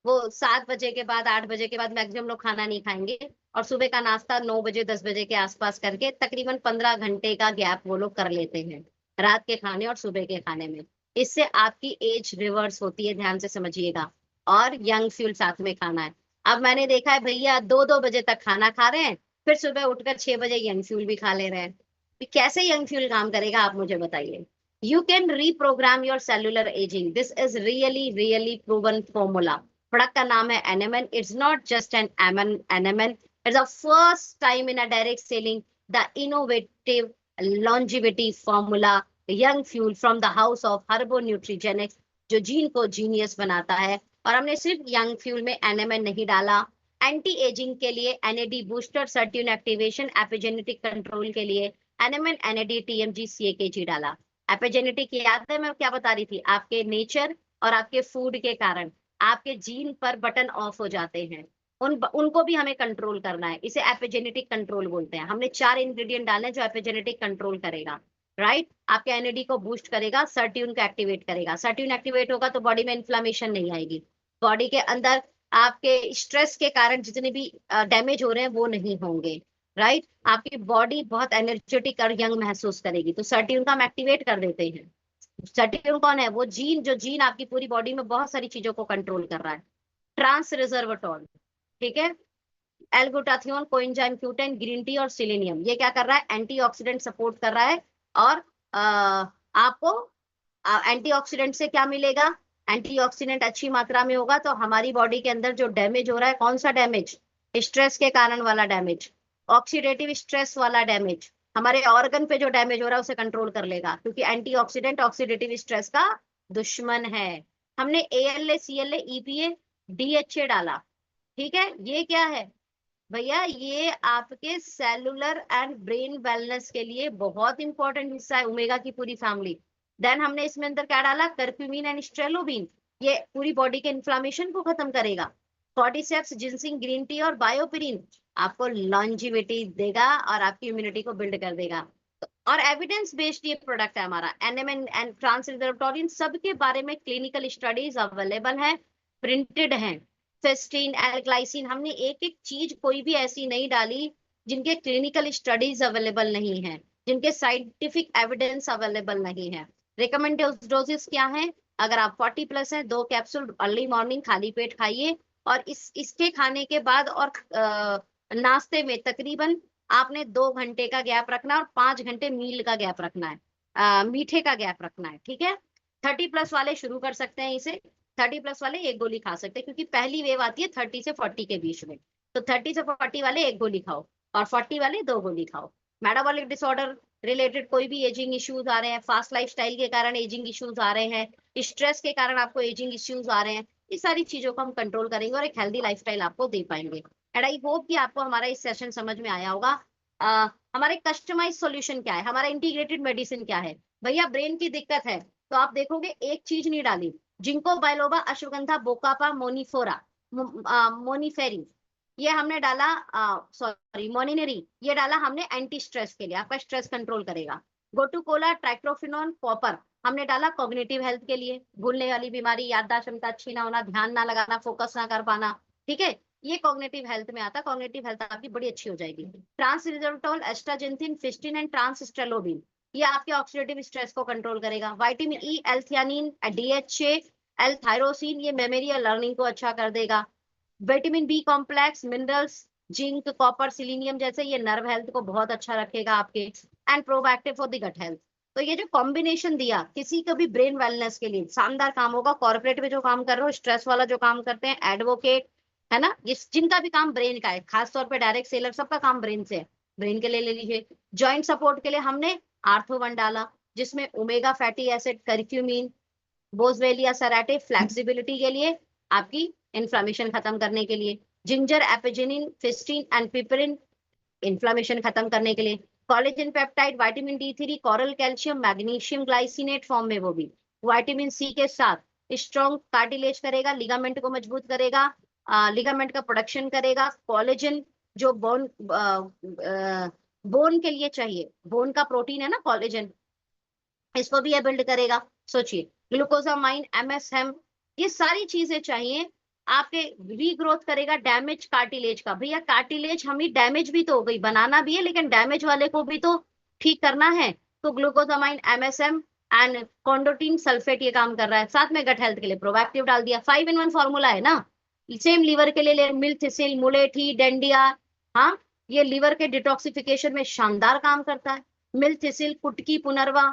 वो 7 बजे के बाद 8 बजे के बाद मैक्सिमम लोग खाना नहीं खाएंगे, और सुबह का नाश्ता 9 बजे 10 बजे के आसपास करके तकरीबन 15 घंटे का गैप वो लोग कर लेते हैं रात के खाने और सुबह के खाने में। इससे आपकी एज रिवर्स होती है, ध्यान से समझिएगा। और यंग फ्यूल साथ में खाना है। अब मैंने देखा है भैया 2-2 बजे तक खाना खा रहे हैं, फिर सुबह उठकर 6 बजे यंग फ्यूल भी खा ले रहे हैं। तो कैसे यंग फ्यूल काम करेगा आप मुझे बताइए। You can reprogram your cellular aging, this is really really proven formula. Product का नाम है एनेमन। इट्स नॉट जस्ट एन एनेमन, it's the first time in a direct selling the innovative longevity formula young fuel from the house of Herbo Nutrigenics, जो gene को genius बनाता है। और हमने सिर्फ यंग फ्यूल में एनएमएन नहीं डाला, एंटी एजिंग के लिए NAD booster, certain activation, epigenetic control के लिए एनएमएन, एनएडी, टीएमजी, सीएकेजी डाला। एपिजेनेटिक याद है मैं क्या बता रही थी, आपके नेचर और आपके फूड के कारण आपके जीन पर बटन ऑफ हो जाते हैं, उनको भी हमें कंट्रोल करना है। इसे एपिजेनेटिक कंट्रोल बोलते हैं। हमने 4 इंग्रेडिएंट डाले जो एपिजेनेटिक कंट्रोल करेगा, राइट। आपके एनएडी को बूस्ट करेगा, सर्टिन को एक्टिवेट करेगा। सर्टिन एक्टिवेट होगा तो बॉडी में इन्फ्लामेशन नहीं आएगी, बॉडी के अंदर आपके स्ट्रेस के कारण जितने भी डैमेज हो रहे हैं वो नहीं होंगे, राइट। आपकी बॉडी बहुत एनर्जेटिक और यंग महसूस करेगी। तो सर्टिन का हम एक्टिवेट कर देते हैं। सर्टिन कौन है, वो जीन जो जीन आपकी पूरी बॉडी में बहुत सारी चीजों को कंट्रोल कर रहा है। ट्रांस रिजर्वाटोल, ठीक है, एल्बुटाथियोन, कोएंजाइम Q10, ग्रीन टी और सिलेनियम, ये क्या कर रहा है, एंटीऑक्सीडेंट सपोर्ट कर रहा है। और आपको एंटीऑक्सीडेंट से क्या मिलेगा, एंटीऑक्सीडेंट अच्छी मात्रा में होगा तो हमारी बॉडी के अंदर जो डैमेज हो रहा है, कौन सा डैमेज, स्ट्रेस के कारण वाला डैमेज, ऑक्सीडेटिव स्ट्रेस वाला डैमेज, हमारे ऑर्गन पे जो डैमेज हो रहा है उसे कंट्रोल कर लेगा, क्योंकि एंटीऑक्सीडेंट ऑक्सीडेटिव स्ट्रेस का दुश्मन है। हमने ALA, CLA, EPA, DHA डाला, ठीक है। ये क्या है भैया, ये आपके सेलुलर एंड ब्रेन वेलनेस के लिए बहुत इंपॉर्टेंट हिस्सा है, ओमेगा की पूरी फैमिली। देन हमने इसमें अंदर क्या डाला, कर्क्यूमिन एंड स्ट्रेलोबिन, ये पूरी बॉडी के इन्फ्लामेशन को खत्म करेगा। कॉर्डिसेप्स, जिंसिंग, ग्रीन टी और बायोपिरिन आपको लॉन्जिविटी देगा और आपकी इम्यूनिटी को बिल्ड कर देगा। और एविडेंस बेस्ड ये प्रोडक्ट है हमारा एनएमएन एंड ट्रांस रिजर्वाटोरिन, सबके बारे में क्लिनिकल स्टडीज अवेलेबल है, प्रिंटेड हैं। फेस्टीन, एल्ग्लाइसिन, हमने एक एक चीज कोई भी ऐसी नहीं डाली जिनके क्लिनिकल स्टडीज अवेलेबल नहीं है, जिनके साइंटिफिक एविडेंस अवेलेबल नहीं है। रिकमेंडेड डोजेस क्या है, अगर आप 40 प्लस हैं 2 कैप्सूल अर्ली मॉर्निंग खाली पेट खाइए, और इसके खाने के बाद और नाश्ते में तकरीबन आपने 2 घंटे का गैप रखना है और 5 घंटे मील का गैप रखना है, मीठे का गैप रखना है, ठीक है। 30 प्लस वाले शुरू कर सकते हैं इसे, 30 प्लस वाले 1 गोली खा सकते हैं, क्योंकि पहली वेव आती है 30 से 40 के बीच में। तो 30 से 40 वाले 1 गोली खाओ और 40 वाले 2 गोली खाओ। मेटाबॉलिक डिसऑर्डर रिलेटेड कोई भी एजिंग इश्यूज आ रहे हैं, फास्ट लाइफस्टाइल के कारण एजिंग इश्यूज आ रहे हैं, स्ट्रेस के कारण आपको एजिंग इश्यूज आ रहे हैं, इस सारी चीजों को हम कंट्रोल करेंगे और एक हेल्दी लाइफस्टाइल आपको दे पाएंगे। एंड आई होप कि आपको हमारा इस सेशन समझ में आया होगा। हमारे कस्टमाइज सॉल्यूशन क्या है, हमारा इंटीग्रेटेड मेडिसिन क्या है। भैया ब्रेन की दिक्कत है तो आप देखोगे एक चीज नहीं डाली, जिंको बाइलोबा, अश्वगंधा, बोकापा, मोनिफोरा, मोनिफेरी, ये हमने डाला, सॉरी मोनिनरी, ये डाला हमने एंटी स्ट्रेस के लिए, आपका स्ट्रेस कंट्रोल करेगा। गोटुकोला, ट्राइक्लोफिनॉन, कॉपर हमने डाला कॉग्निटिव हेल्थ के लिए, भूलने वाली बीमारी, याददाश्त क्षमता अच्छी ना होना, ध्यान ना लगाना, फोकस ना कर पाना, ठीक है, ये कॉग्निटिव हेल्थ में आता है। कॉग्निटिव हेल्थ आपकी बड़ी अच्छी हो जाएगी। ट्रांसरिजोटोल, एस्टाजिंथिन, फिस्टिन एंड ट्रांसस्टेलोबिन, ये आपके ऑक्सीडेटिव स्ट्रेस को कंट्रोल करेगा। Vitamin E, L theanine, DHA, L tyrosine, ये मेमोरी और लर्निंग को अच्छा कर देगा। Vitamin B complex, minerals, zinc, copper, selenium जैसे, ये नर्व हेल्थ को बहुत अच्छा रखेगा आपके। And probactive for the gut health. तो ये जो कॉम्बिनेशन दिया किसी को भी ब्रेन वेलनेस के लिए शानदार काम होगा। कॉर्पोरेट में जो काम कर रहे हो, स्ट्रेस वाला जो काम करते हैं, एडवोकेट है ना, ये जिनका भी काम ब्रेन का है, खासतौर पे डायरेक्ट सेलर, सबका काम ब्रेन से है, ब्रेन के लिए ले लीजिए। जॉइंट सपोर्ट के लिए हमने आर्थो-1 डाला, जिसमें omega fatty acid, curcumin, boswellia serrata, flexibility के लिए, आपकी इन्फ्लामेशन खत्म करने के लिए। Ginger, apigenin, fisetin and piperine, inflammation खत्म करने के लिए। Collagen peptide, vitamin D three, coral calcium, magnesium glycinate form में वो भी, विटामिन सी के साथ स्ट्रॉन्ग कार्टिलेज करेगा, लिगामेंट को मजबूत करेगा, लिगामेंट का प्रोडक्शन करेगा। कोलेजन जो बोन के लिए चाहिए, बोन का प्रोटीन है ना कोलेजन, इसको भी ये बिल्ड करेगा। सोचिए, ग्लूकोसामाइन, एमएसएम, ये सारी चीजें चाहिए आपके। रीग्रोथ करेगा डैमेज कार्टिलेज का। भैया कार्टिलेज हमें डैमेज भी तो हो गई, बनाना भी है लेकिन डैमेज वाले को भी तो ठीक करना है। तो ग्लूकोसामाइन, एमएसएम एंड कॉन्डोटिन सल्फेट ये काम कर रहा है। साथ में गट हेल्थ के लिए प्रोबैक्टिव डाल दिया। 5 in 1 फॉर्मूला है ना। सेम लीवर के लिए मिल्थिसिल, मुलेठी, डेंडिया, हाँ, ये लीवर के डिटॉक्सिफिकेशन में शानदार काम करता है। मिल्थिसिल, कुटकी, पुनर्वा,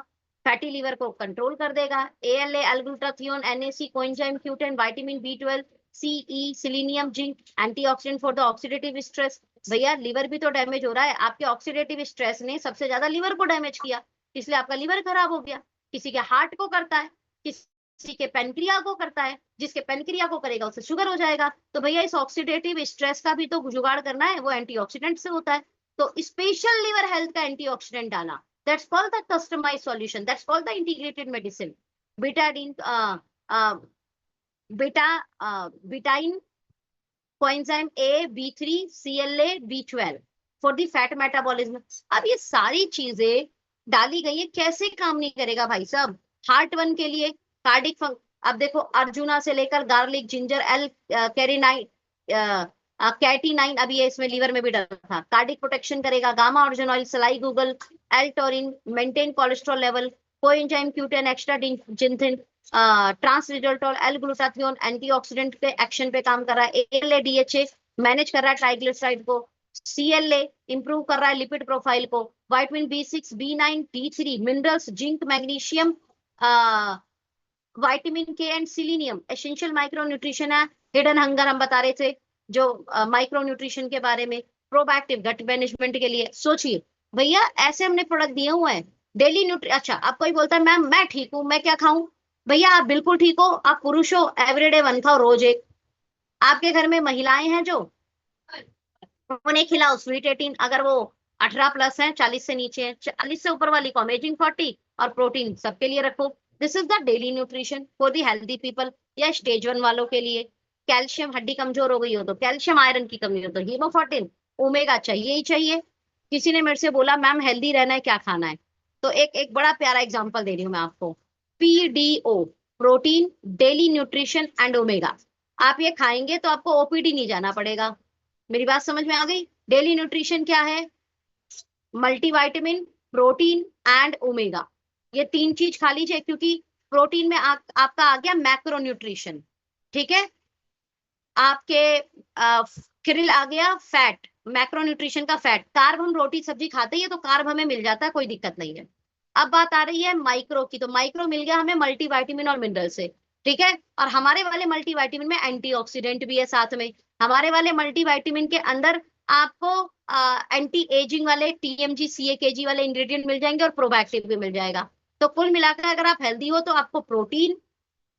फैटी लीवर को कंट्रोल कर देगा। ALA, L glutathione, NAC, coenzyme Q10, vitamin B 12, C E, selenium, zinc, antioxidant for the oxidative stress. भैया लीवर भी तो डैमेज हो रहा है, आपके ऑक्सीडेटिव स्ट्रेस ने सबसे ज्यादा लीवर को डैमेज किया, इसलिए आपका लीवर खराब हो गया। किसी के हार्ट को करता है, किसी के पेनक्रिया को करता है, जिसके पेनक्रिया को करेगा उससे शुगर हो जाएगा। तो भैया इस ऑक्सीडेटिव स्ट्रेस का भी तो जुगाड़ करना है, वो एंटीऑक्सीडेंट से होता है। तो स्पेशल लीवर हेल्थ का एंटीऑक्सीडेंट डाला, that's called the customized solution, that's called the integrated medicine. Betadine, betaine, coenzyme A, B3, CLA, B12 for the fat metabolism. अब ये सारी चीजें डाली गई है, कैसे काम नहीं करेगा भाई साहब। हार्ट-1 के लिए कार्डिक अब देखो, अर्जुना से लेकर गार्लिक, जिंजर, एल कैरिनाइन, कैटी9, अभी ये इसमें लीवर में भी डरा था, कार्डिक प्रोटेक्शन करेगा। गामा ऑर्जिन ऑयल, सलाई गूगल, L taurine, maintain cholesterol level, coenzyme Q10, astaxanthin, trans resveratrol, L glutathione, antioxidant के एक्शन पे काम कर रहा है। एएलए, डीएचए मैनेज कर रहा है ट्राइग्लिसराइड को। सीएलए इंप्रूव कर रहा है लिपिड प्रोफाइल को। Vitamin B6, B9, D3, minerals, zinc, magnesium, vitamin K and selenium, essential micro nutrition है। हिडन हंगर हम बता रहे थे जो माइक्रो न्यूट्रिशन के बारे में। प्रोबैक्टिव गट मैनेजमेंट के लिए। सोचिए भैया ऐसे हमने प्रोडक्ट दिए हुए हैं। डेली न्यूट्री, अच्छा आप कोई बोलता है मैम मैं ठीक हूँ, मैं क्या खाऊं। भैया आप बिल्कुल ठीक हो, आप पुरुष हो, एवरीडे 1 खाओ, रोज 1। आपके घर में महिलाएं हैं जो, उन्हें खिलाओ स्वीट 18, अगर वो 18+ है, 40 से नीचे है, 40 से ऊपर वाली को अमेजिंग 40, और प्रोटीन सबके लिए रखो। This is the daily nutrition for the healthy people. या स्टेज 1 वालों के लिए कैल्शियम, हड्डी कमजोर हो गई हो तो कैल्शियम, आयरन की कमी हो तो हीमोफोर्टिन, ओमेगा चाहिए ही चाहिए। किसी ने मेरे से बोला मैम हेल्दी रहना है क्या खाना है, तो एक बड़ा प्यारा एग्जांपल दे रही हूँ मैं आपको। PDO, protein, daily nutrition and omega. आप ये खाएंगे तो आपको ओपीडी नहीं जाना पड़ेगा। मेरी बात समझ में आ गई। डेली न्यूट्रिशन क्या है, मल्टीविटामिन, प्रोटीन एंड ओमेगा, ये 3 चीज खा लीजिए, क्योंकि प्रोटीन में आपका आ गया मैक्रो न्यूट्रिशन, ठीक है। आपके क्रिल आ गया फैट, मैक्रो न्यूट्रिशन का फैट। कार्ब हम रोटी सब्जी खाते हैं तो कार्ब हमें मिल जाता है, कोई दिक्कत नहीं है। अब बात आ रही है माइक्रो की, तो माइक्रो मिल गया हमें मल्टीविटामिन और मिनरल से, ठीक है। और हमारे वाले मल्टीविटामिन में एंटीऑक्सीडेंट भी है साथ में। हमारे वाले मल्टीविटामिन के अंदर आपको एंटी एजिंग वाले TMG, CAKG वाले इंग्रेडिएंट मिल जाएंगे और प्रोबैक्टिव भी मिल जाएगा। तो कुल मिलाकर अगर आप हेल्दी हो तो आपको प्रोटीन,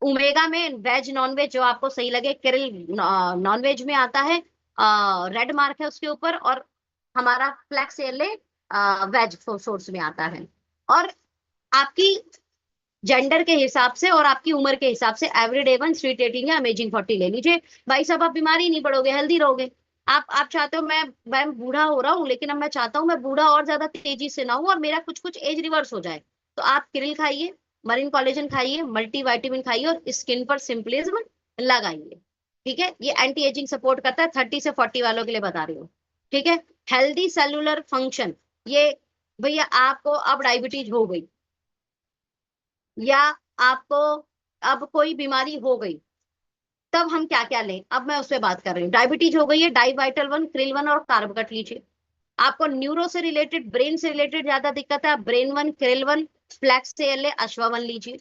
ओमेगा में वेज नॉन वेज जो आपको सही लगे, क्रिल नॉन वेज में आता है, रेड मार्क है उसके ऊपर, और हमारा फ्लैक्स एले वेज सोर्स में आता है। और आपकी जेंडर के हिसाब से और आपकी उम्र के हिसाब से एवरीडे वन, स्ट्रीट एटिंग या अमेजिंग 40 ले लीजिए। भाई साहब आप बीमारी नहीं पड़ोगे, हेल्दी रहोगे। आप चाहते हो मैं बूढ़ा हो रहा हूँ, लेकिन अब मैं चाहता हूँ मैं बूढ़ा और ज्यादा तेजी से ना हूँ और मेरा कुछ कुछ एज रिवर्स हो जाए, तो आप क्रिल खाइए, मरीन कोलेजन खाइए, मल्टी वाइटामिन खाइए और स्किन पर सिंपलिज्म लगाइए। ठीक है, ये एंटी एजिंग सपोर्ट करता है, 30 से 40 वालों के लिए बता रही हूँ। ठीक है, हेल्दी सेलुलर फंक्शन, ये भैया आपको अब डायबिटीज हो गई या आपको अब कोई बीमारी हो गई, तब हम क्या क्या लें, अब मैं उस पर बात कर रही हूँ। डायबिटीज हो गई है, di vital one, krill one और कार्ब कट लीजिए। आपको न्यूरो से रिलेटेड, ब्रेन से रिलेटेड ज्यादा दिक्कत है, आप brain one, krill one, flax L Ashwa one लीजिए।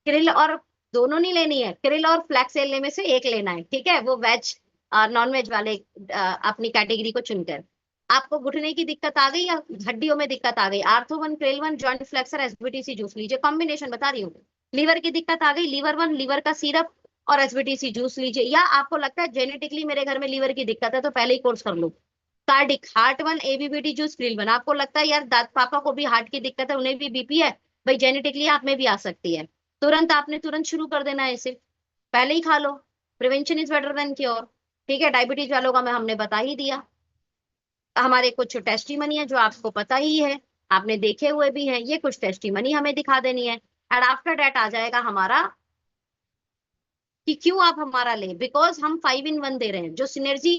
क्रिल और दोनों नहीं लेनी है, क्रिल और फ्लैक्स एल में से एक लेना है, ठीक है, वो वेज नॉन वेज वाले अपनी कैटेगरी को चुनकर। आपको घुटने की दिक्कत आ गई या हड्डियों में दिक्कत आ गई, ortho one, krill one, joint flexer, SBTC juice लीजिए, कॉम्बिनेशन बता रही हूँ। लीवर की दिक्कत आ गई, लीवर वन, लीवर का सिरप और एसबीटीसी जूस लीजिए। या आपको लगता है जेनेटिकली मेरे घर में लीवर की दिक्कत है, तो पहले ही कोर्स कर लो, cardiac, heart one, ABBT juice, krill one. आपको लगता है यार दाद पापा को भी हार्ट की दिक्कत है, उन्हें भी बीपी है, भाई जेनेटिकली आप में भी आ सकती है, तुरंत आपने तुरंत शुरू कर देना है इसे, पहले ही खा लो, prevention is better than cure. ठीक है, डायबिटीज वालों का मैं हमने बता ही दिया। हमारे कुछ टेस्टिमनी है जो आपको पता ही है, आपने देखे हुए भी हैं, ये कुछ टेस्टिमनी हमें दिखा देनी है। एंड आफ्टर डेट आ जाएगा हमारा कि क्यों आप हमारा लें, बिकॉज हम 5 in 1 दे रहे हैं जो सिनर्जी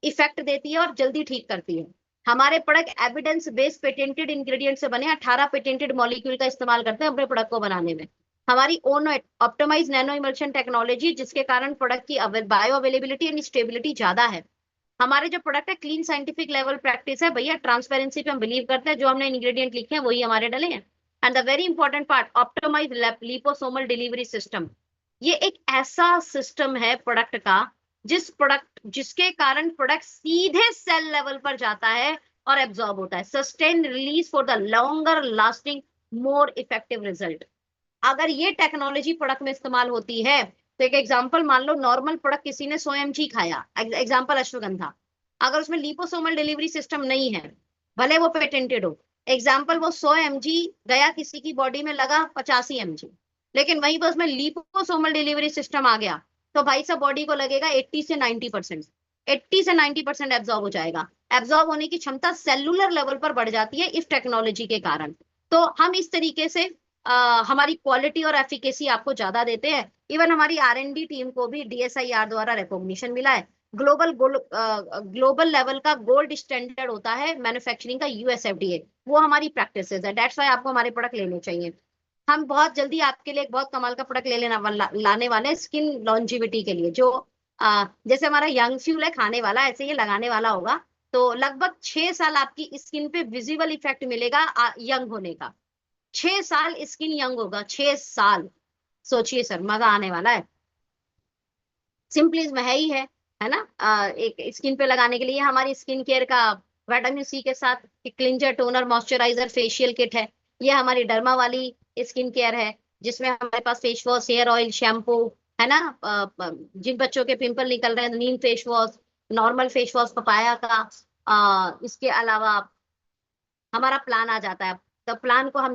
इफेक्ट देती है और जल्दी ठीक करती है। हमारे product evidence based patented ingredient से बने, 18 पेटेंटेड मॉलिक्यूल का इस्तेमाल करते हैं अपने प्रोडक्ट को बनाने में। हमारी own optimize nano emulsion technology, जिसके कारण प्रोडक्ट की बायो अवेलेबिलिटी एंड स्टेबिलिटी ज्यादा है। हमारे जो प्रोडक्ट है क्लीन साइंटिफिक लेवल प्रैक्टिस है भैया, ट्रांसपेरेंसी पे हम बिलीव करते हैं, जो हमने इंग्रेडिएंट लिखे हैं वही हमारे डले हैं। And the very important part, optimize liposomal delivery system. ये एक ऐसा सिस्टम है प्रोडक्ट का जिसके कारण प्रोडक्ट सीधे सेल लेवल पर जाता है और एब्जॉर्ब होता है, sustain release for the longer lasting more effective result. अगर ये टेक्नोलॉजी प्रोडक्ट में इस्तेमाल होती है, तो एक एग्जांपल मान लो, नॉर्मल प्रोडक्ट किसी ने 100 mg खाया, एग्जांपल अश्वगंधा, अगर उसमें लिपोसोमल डिलीवरी सिस्टम नहीं है, भले वो पेटेंटेड हो, एग्जांपल वो 100 mg गया किसी की बॉडी में, लगा 85 mg, लेकिन वहीं पर उसमें लिपोसोमल डिलीवरी सिस्टम आ गया, तो भाई साहब बॉडी को लगेगा 80 से 90%, 80 से 90% एब्जॉर्ब हो जाएगा। एब्जॉर्ब होने की क्षमता सेलुलर लेवल पर बढ़ जाती है इस टेक्नोलॉजी के कारण। तो हम इस तरीके से हमारी क्वालिटी और एफिकेसी आपको ज्यादा देते हैं। इवन हमारी R&D टीम को भी DSIR द्वारा रिकॉग्निशन मिला है। ग्लोबल लेवल का गोल्ड स्टैंडर्ड होता है मैन्युफैक्चरिंग का USFDA, वो हमारी प्रैक्टिसेस है। दैट्स व्हाई आपको हमारे प्रोडक्ट लेने चाहिए। हम बहुत जल्दी आपके लिए एक बहुत कमाल का प्रोडक्ट लाने वाले हैं स्किन लॉन्जिविटी के लिए, जो जैसे हमारा यंग फ्यूल है खाने वाला, ऐसे ये लगाने वाला होगा, तो लगभग 6 साल आपकी स्किन पे विजिबल इफेक्ट मिलेगा यंग होने का। 6 साल स्किन यंग होगा, 6 साल, सोचिए सर, मजा आने वाला है। सिंपलिज्म है ही है ना। एक स्किन पे लगाने के लिए हमारी स्किन केयर का विटामिन सी के साथ cleanser, toner, moisturiser, facial kit है। ये हमारी डर्मा वाली स्किन केयर है, जिसमें हमारे पास face wash, hair oil, shampoo है ना। जिन बच्चों के पिंपल निकल रहे हैं, neem face wash, normal face wash papaya का। इसके अलावा हमारा प्लान आ जाता है, तो प्लान को हम